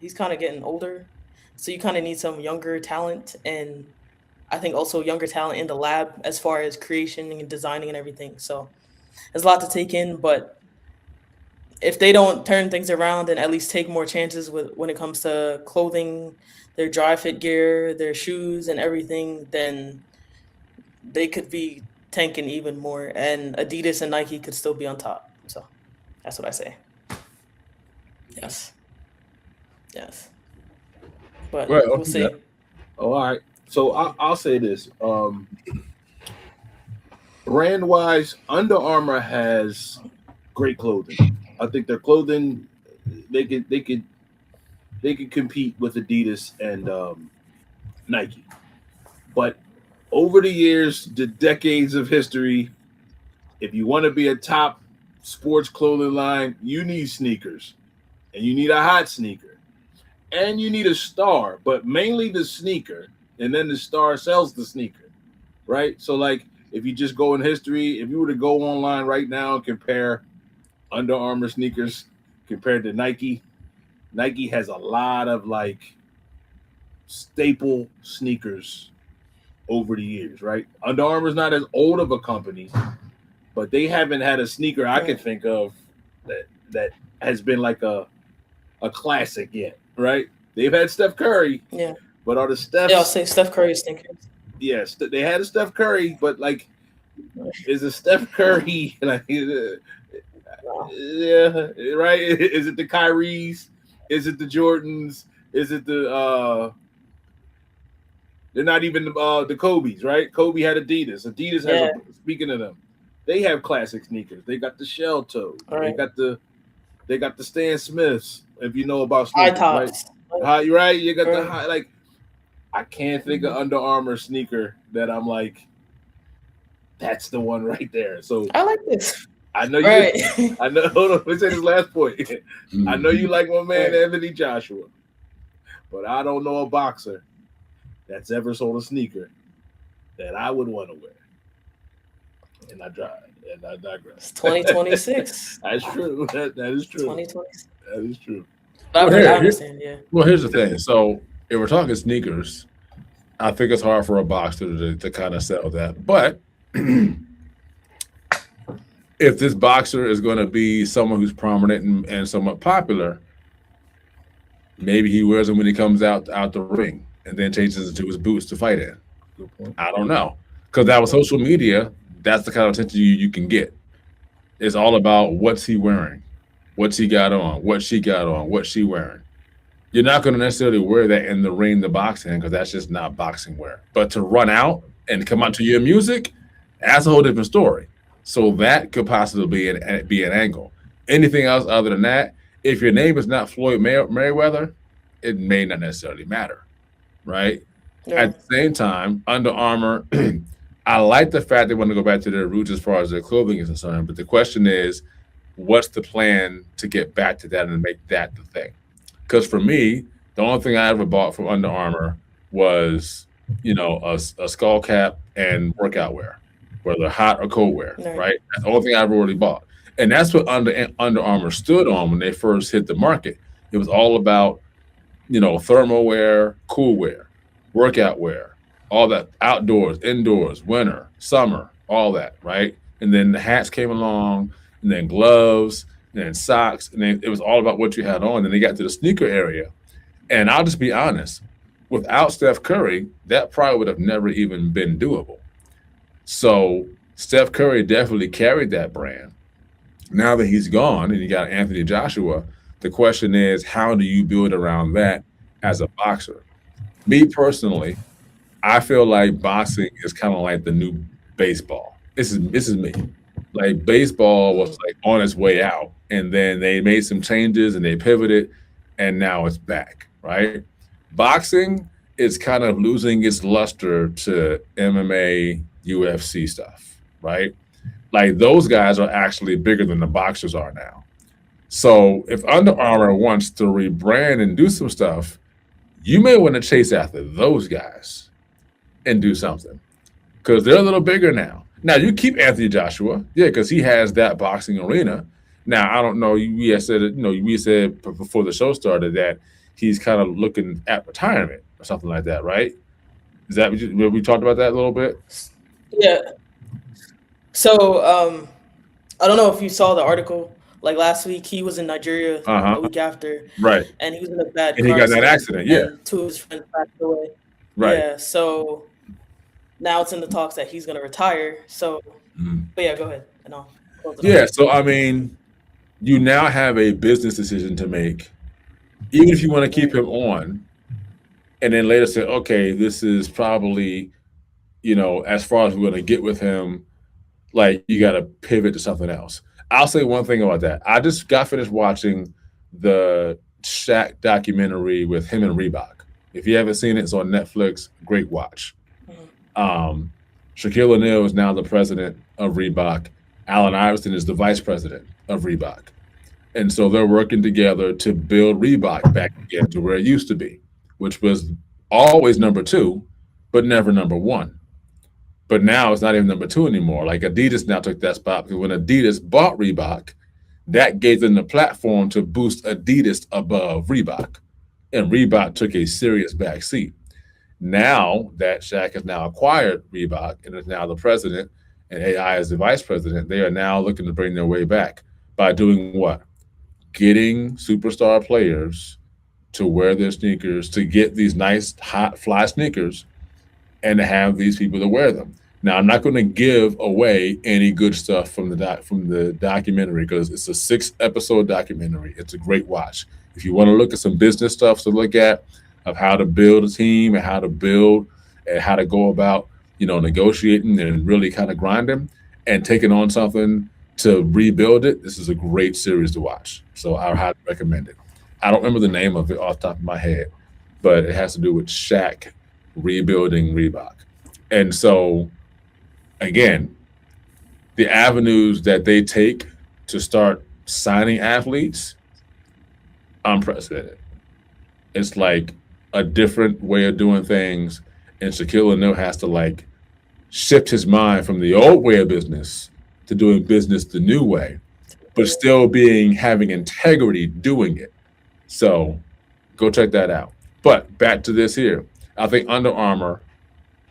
he's kind of getting older. So you kind of need some younger talent, and I think also younger talent in the lab as far as creation and designing and everything. So there's a lot to take in, but if they don't turn things around and at least take more chances when it comes to clothing, their dry fit gear, their shoes and everything, then they could be tanking even more, and Adidas and Nike could still be on top. So that's what I say. Yes. But we'll see.
Yeah. Oh, all right. So I'll say this. Brand-wise, Under Armour has great clothing. I think their clothing, they could compete with Adidas and Nike. But over the years, the decades of history, if you want to be a top sports clothing line, you need sneakers, and you need a hot sneaker, and you need a star, but mainly the sneaker, and then the star sells the sneaker, right? So, like, if you just go in history, if you were to go online right now and compare Under Armour sneakers compared to Nike, Nike has a lot of, like, staple sneakers over the years, right? Under Armour's not as old of a company, but they haven't had a sneaker I can think of that that has been like a classic yet, right? They've had Steph Curry,
Yeah.
but are the Stephs?
Yeah, I'll say Steph Curry sneakers.
Yes, they had a Steph Curry, but like, is it Steph Curry? Like, yeah, right? Is it the Kyries? Is it the Jordans? Is it the they're not even the Kobe's, right? Kobe had Adidas. Adidas has speaking of them, they have classic sneakers. They got the shell toe.
Right.
They got the Stan Smiths, if you know about
high
sneakers,
tops.
right? Right? You got the high, like, I can't think of Under Armour sneaker that I'm like, that's the one right there. So
I like this.
I know you. I know. Hold on. Let's say this last point. I know you like my man Anthony Joshua, but I don't know a boxer that's ever sold a sneaker that I would want to wear. And I tried, and I digress.
It's 2026.
That's true. That is true.
2026.
That is true.
But I understand. Yeah.
Well, here's the thing. So if we're talking sneakers, I think it's hard for a boxer to kind of sell that. But if this boxer is going to be someone who's prominent and somewhat popular, maybe he wears them when he comes out the ring and then changes into his boots to fight in. I don't know. Because that was social media, that's the kind of attention you can get. It's all about what's he wearing, what's he got on, what she got on, what's she wearing. You're not going to necessarily wear that in the ring to box in because that's just not boxing wear. But to run out and come out to your music, that's a whole different story. So that could possibly be an angle. Anything else other than that, if your name is not Floyd Mayweather, it may not necessarily matter, right? Yeah. At the same time, Under Armour, I like the fact they want to go back to their roots as far as their clothing is concerned. But the question is, what's the plan to get back to that and make that the thing? Because for me, the only thing I ever bought from Under Armour was, a skull cap and workout wear, whether hot or cold wear, right? That's the only thing I ever really bought. And that's what Under Armour stood on when they first hit the market. It was all about, thermal wear, cool wear, workout wear, all that, outdoors, indoors, winter, summer, all that, right? And then the hats came along, and then gloves, and then socks, and then it was all about what you had on. Then they got to the sneaker area. And I'll just be honest, without Steph Curry, that probably would have never even been doable. So Steph Curry definitely carried that brand. Now that he's gone and you got Anthony Joshua, the question is, how do you build around that as a boxer? Me personally, I feel like boxing is kind of like the new baseball. This is me. Like baseball was like on its way out, and then they made some changes and they pivoted, and now it's back, right? Boxing is kind of losing its luster to MMA, UFC stuff, right? Like those guys are actually bigger than the boxers are now. So if Under Armour wants to rebrand and do some stuff, you may want to chase after those guys and do something because they're a little bigger now. Now you keep Anthony Joshua, because he has that boxing arena. Now I don't know. We said before the show started that he's kind of looking at retirement or something like that, right? Is that we talked about that a little bit?
Yeah. So I don't know if you saw the article. Like last week, he was in Nigeria a week after,
right?
And he was in a bad car
and he got that accident. Yeah,
two of his friends passed away.
Right.
Yeah. So now it's in the talks that he's going to retire. So, but yeah, go ahead. And I'll close it off.
So I mean, you now have a business decision to make, even if you want to keep him on, and then later say, okay, this is probably, as far as we're going to get with him, like you got to pivot to something else. I'll say one thing about that. I just got finished watching the Shaq documentary with him and Reebok. If you haven't seen it, it's on Netflix. Great watch. Shaquille O'Neal is now the president of Reebok. Allen Iverson is the vice president of Reebok. And so they're working together to build Reebok back again to where it used to be, which was always number 2, but never number 1. But now it's not even number 2 anymore. Like Adidas now took that spot because when Adidas bought Reebok, that gave them the platform to boost Adidas above Reebok. And Reebok took a serious backseat. Now that Shaq has now acquired Reebok and is now the president and AI is the vice president, they are now looking to bring their way back by doing what? getting superstar players to wear their sneakers, to get these nice hot fly sneakers, and to have these people to wear them. Now, I'm not going to give away any good stuff from the documentary because it's a 6-episode documentary. It's a great watch. If you want to look at some business stuff to look at of how to build a team and how to build and how to go about, negotiating and really kind of grinding and taking on something to rebuild it, this is a great series to watch. So I highly recommend it. I don't remember the name of it off the top of my head, but it has to do with Shaq rebuilding Reebok. And so, again, the avenues that they take to start signing athletes, unprecedented. It's like a different way of doing things, and Shaquille O'Neal has to shift his mind from the old way of business to doing business the new way, but still having integrity doing it. So go check that out. But back to this here. I think Under Armour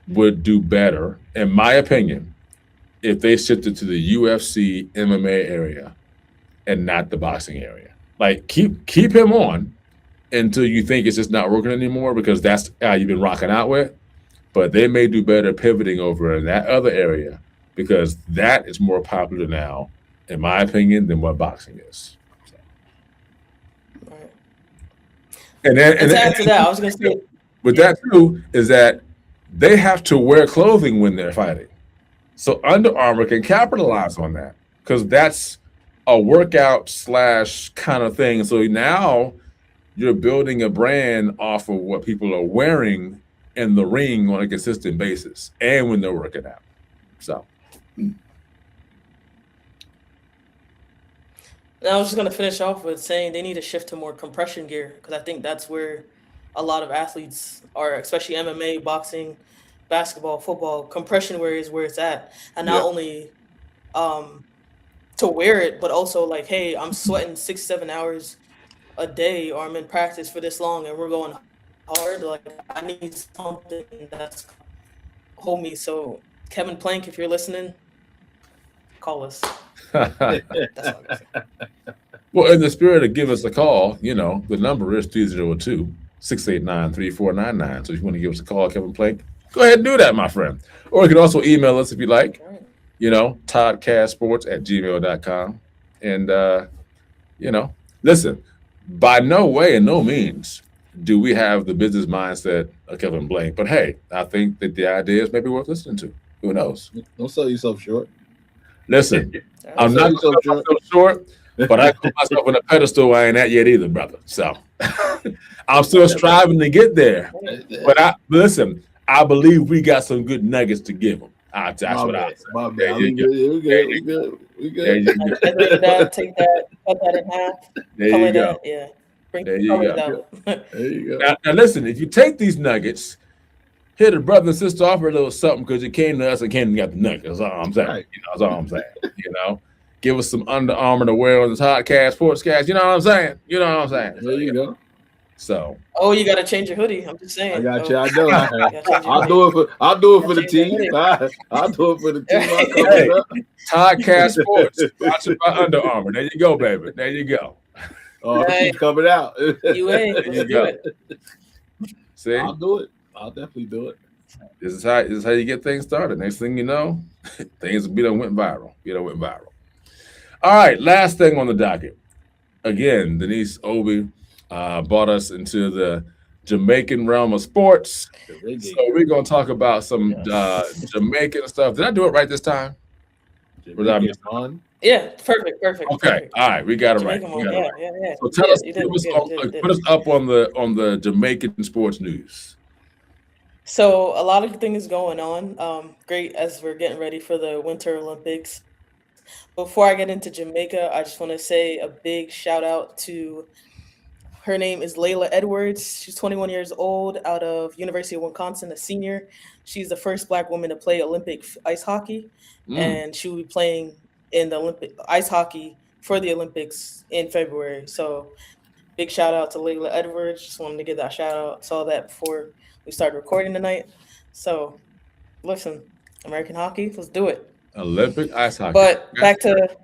would do better, in my opinion, if they shifted to the UFC MMA area and not the boxing area. Keep him on until you think it's just not working anymore because that's how you've been rocking out with. But they may do better pivoting over in that other area because that is more popular now, in my opinion, than what boxing is.
Right.
And then,
to add to that, I was going to say,
with that too, is that they have to wear clothing when they're fighting. So Under Armour can capitalize on that because that's a workout / kind of thing. So now you're building a brand off of what people are wearing in the ring on a consistent basis and when they're working out. So.
And I was just going to finish off with saying they need to shift to more compression gear because I think that's where a lot of athletes are, especially MMA, boxing, basketball, football. Compression wear is where it's at. And not only to wear it, but also hey, I'm sweating 6-7 hours a day or I'm in practice for this long and we're going hard. I need something that's hold me. So Kevin Plank, if you're listening, call us. That's all I'm saying.
Well, in the spirit of give us a call, the number is 302-689-3499. So if you want to give us a call, Kevin Plank, go ahead and do that, my friend. Or you can also email us if you like, toddcastsports@gmail.com. And, listen, by no way and no means do we have the business mindset of Kevin Plank. But, hey, I think that the idea is maybe worth listening to. Who knows?
Don't sell yourself short.
Listen, I'm not going to sell myself short, but I put myself on a pedestal I ain't at yet either, brother. So I'm still striving to get there. But listen, I believe we got some good nuggets to give them. That's what I say.
We good.
Take that, cut that in half.
There you go.
Yeah.
There you go.
There you go.
Now, listen, if you take these nuggets, hit a brother and sister off a little something because you came to us and came and got the nuggets. That's all I'm saying.
Right.
That's all I'm saying. Give us some Under Armour to wear on this podcast, sportscast. You know what I'm saying?
There you go.
So.
Oh, you got to change your hoodie. I'm just saying.
I got you. I know. I'll do it for the team. I'll do it for the team.
Hey, Toddcast Sports, sponsored by Under Armour. There you go, baby. There you go.
Oh, it's coming out.
You ain't. Let's do it.
See?
I'll do it. I'll definitely do it.
This is how you get things started. Next thing you know, things went viral. All right, last thing on the docket. Again, Denise Obi brought us into the Jamaican realm of sports. So we're going to talk about some Jamaican stuff. Did I do it right this time?
Jamaica Mon?
Yeah, perfect.
Okay,
Perfect.
all right, we got it right.
Yeah.
So tell us, put us up on the Jamaican sports news.
So a lot of things going on. Great as we're getting ready for the Winter Olympics. Before I get into Jamaica, I just want to say a big shout out to, her name is Layla Edwards. She's 21 years old, out of University of Wisconsin, a senior. She's the first Black woman to play Olympic ice hockey, and she will be playing in the Olympic ice hockey for the Olympics in February. So big shout out to Layla Edwards. Just wanted to give that shout out. Saw that before we started recording tonight. So listen, American hockey, let's do it.
Olympic ice hockey.
But back to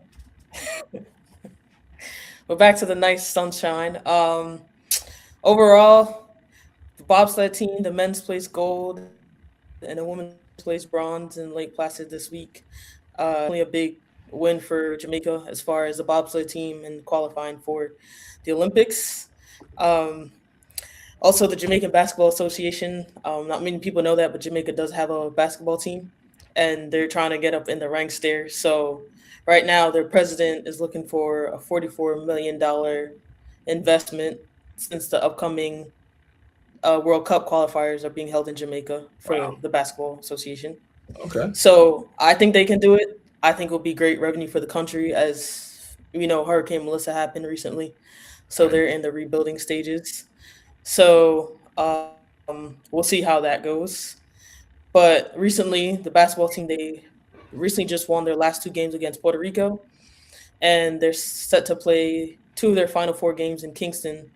but back to the nice sunshine. Overall, the bobsled team, the men's placed gold, and the women's placed bronze in Lake Placid this week. Definitely a big win for Jamaica as far as the bobsled team and qualifying for the Olympics. Um, Also, the Jamaican Basketball Association. Not many people know that, but Jamaica does have a basketball team, and they're trying to get up in the ranks there. So, right now, their president is looking for a $44 million investment since the upcoming World Cup qualifiers are being held in Jamaica for
Wow.
the Basketball Association.
Okay.
So, I think they can do it. I think it will be great revenue for the country, as Hurricane Melissa happened recently. So,
Right.
they're in the rebuilding stages. So we'll see how that goes. But recently, the basketball team, they recently just won their last two games against Puerto Rico, and they're set to play two of their final four games in Kingston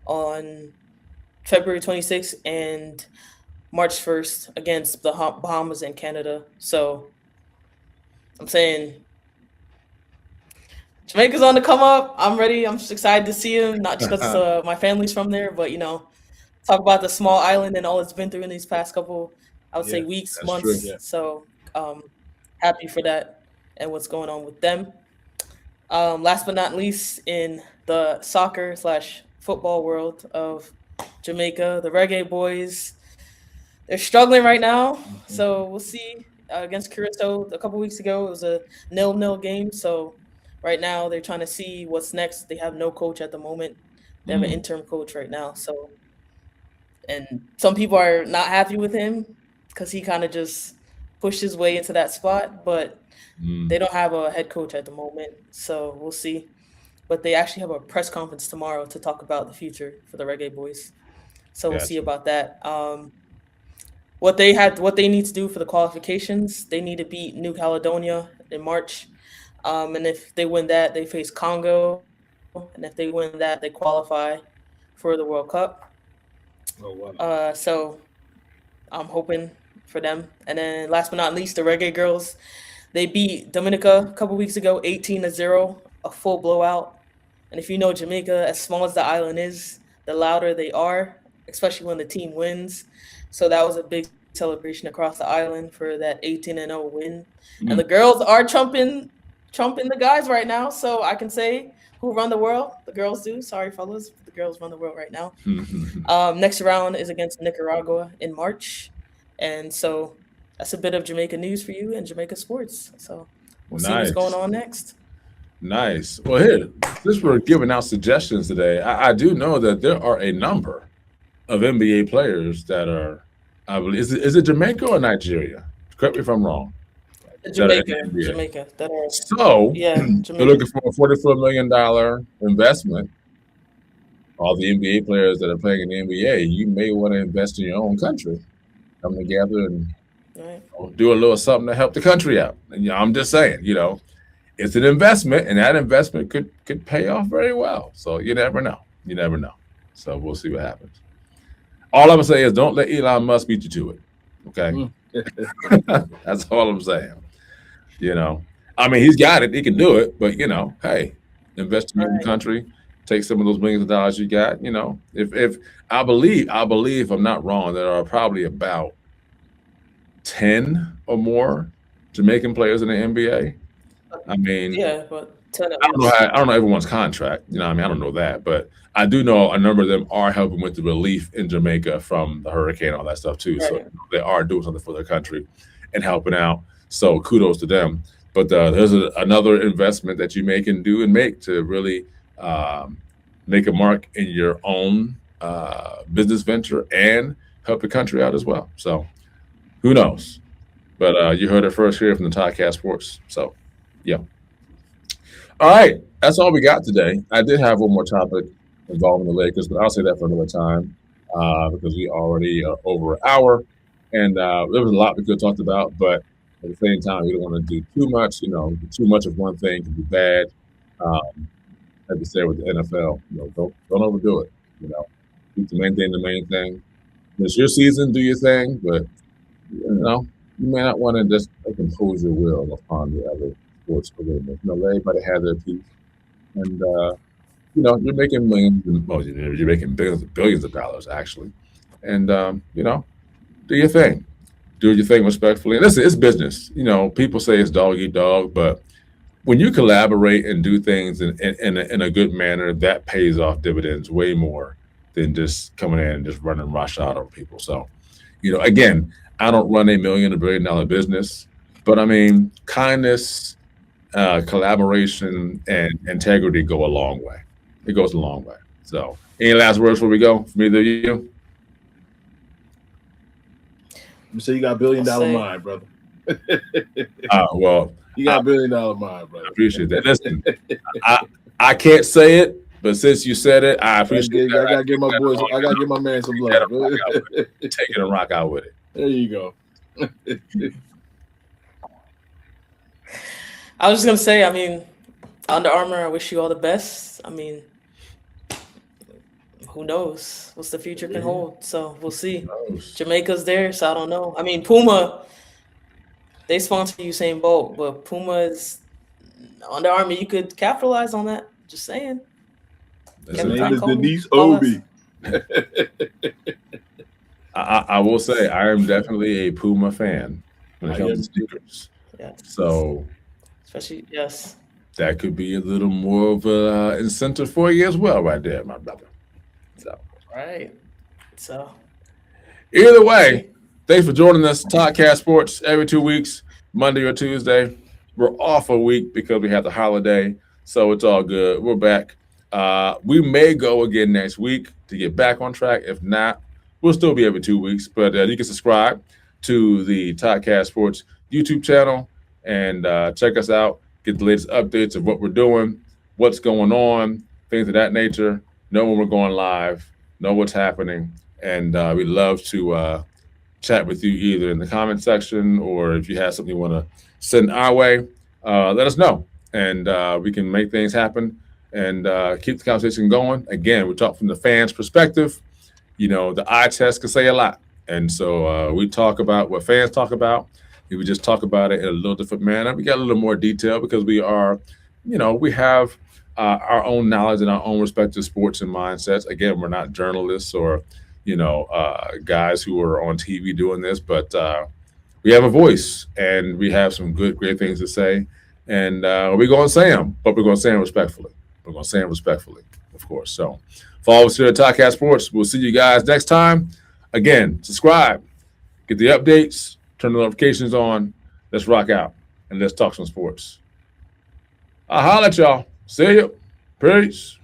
on February 26th and March 1st against the Bahamas and Canada. So I'm saying Jamaica's on the come up. I'm ready. I'm just excited to see him, not just because my family's from there, but talk about the small island and all it's been through in these past couple, I would say, weeks,
that's
months.
true.
Yeah.
So happy for that and what's going on with them. Last but not least, in the soccer / football world of Jamaica, the Reggae Boys, they're struggling right now. So we'll see. Against Curacao a couple weeks ago, it was a 0-0 game. So right now they're trying to see what's next. They have no coach at the moment. They have an interim coach right now. So, and some people are not happy with him because he kind of just pushed his way into that spot, but they don't have a head coach at the moment. So we'll see. But they actually have a press conference tomorrow to talk about the future for the Reggae Boys. So we'll see
Gotcha.
about that. What they need to do for the qualifications, they need to beat New Caledonia in March. And if they win that, they face Congo. And if they win that, they qualify for the World Cup.
Oh wow.
So I'm hoping for them. And then last but not least, the Reggae Girls. They beat Dominica a couple weeks ago, 18-0, a full blowout. And if you know Jamaica, as small as the island is, the louder they are, especially when the team wins. So that was a big celebration across the island for that 18-0 win. And the girls are trumping the guys right now. So I can say who run the world. The girls do. Sorry, fellas. The girls run the world right now. Next round is against Nicaragua in March. And so that's a bit of Jamaica news for you and Jamaica sports. So we'll see what's going on next.
Nice. Well, here, since we're giving out suggestions today, I do know that there are a number of NBA players that are, I believe, is it Jamaica or Nigeria? Correct me if I'm wrong.
Jamaica.
So
Jamaica.
they're looking for a $44 million investment. All the NBA players that are playing in the NBA, you may want to invest in your own country. Come together and do a little something to help the country out. And I'm just saying, it's an investment, and that investment could pay off very well. So you never know. You never know. So we'll see what happens. All I'm gonna say is don't let Elon Musk beat you to it. Okay. That's all I'm saying. I mean, he's got it, he can do it, but hey, invest in your own country, take some of those millions of dollars you got. If I believe if I'm not wrong, there are probably about 10 or more Jamaican players in the NBA. I mean,
but 10
I don't know everyone's contract. I don't know that, but I do know a number of them are helping with the relief in Jamaica from the hurricane and all that stuff too. So they are doing something for their country and helping out. So kudos to them. But there's another investment that you can do and make to really make a mark in your own business venture and help the country out as well. So who knows? But you heard it first here from the Podcast Sports. So, yeah. All right. That's all we got today. I did have one more topic involving the Lakers, but I'll say that for another time because we already are over an hour. And there was a lot we could have talked about, but at the same time, we don't want to do too much. Too much of one thing can be bad. Like we say with the NFL, don't overdo it. Keep to maintain the main thing. It's your season, do your thing, but you may not want to just impose your will upon the other sports arenas. Let everybody have their piece, and you're making millions, well, you're making billions of dollars actually, and do your thing. Do your thing respectfully. And listen, it's business. People say it's dog eat dog, but when you collaborate and do things in a good manner, that pays off dividends way more than just coming in and just running roughshod over people. So, again, I don't run $1 billion business, but I mean, kindness, collaboration, and integrity go a long way. It goes a long way. So, any last words before we go from either of you?
You say you got $1 billion mind, brother.
Well,
you got $1 billion mind, brother.
I appreciate that. Listen, I can't say it, but since you said it, I appreciate that.
I gotta give my boys. I gotta give my man some love.
Take it and rock out with it.
There you go.
I was just gonna say, I mean, Under Armour, I wish you all the best. I mean, who knows what the future can hold? So we'll see. Jamaica's there, so I don't know. I mean, Puma, they sponsor Usain Bolt, but Puma is Under Armour. You could capitalize on that. Just saying.
His name is Denise Obi.
I will say I am definitely a Puma fan when it comes to sneakers.
Yeah.
So,
especially yes,
that could be a little more of an incentive for you as well, right there, my brother. So
right. So
either way, thanks for joining us. Podcast Sports every 2 weeks, Monday or Tuesday. We're off a week because we have the holiday, so it's all good. We're back. We may go again next week to get back on track. If not, we'll still be every 2 weeks. But you can subscribe to the Podcast Sports YouTube channel and check us out. Get the latest updates of what we're doing, what's going on, things of that nature. Know when we're going live, know what's happening. And we'd love to chat with you either in the comment section or if you have something you want to send our way, let us know. And we can make things happen and keep the conversation going. Again, we talk from the fans' perspective. The eye test can say a lot. And so we talk about what fans talk about. We just talk about it in a little different manner. We got a little more detail because we are, we have our own knowledge and our own respective sports and mindsets. Again, we're not journalists or, guys who are on TV doing this, but we have a voice and we have some great things to say. And we're going to say them, but we're going to say them respectfully. We're going to say them respectfully, of course. So follow us here at Talkcast Sports. We'll see you guys next time. Again, subscribe, get the updates, turn the notifications on. Let's rock out and let's talk some sports. I'll holler at y'all. See you. Peace.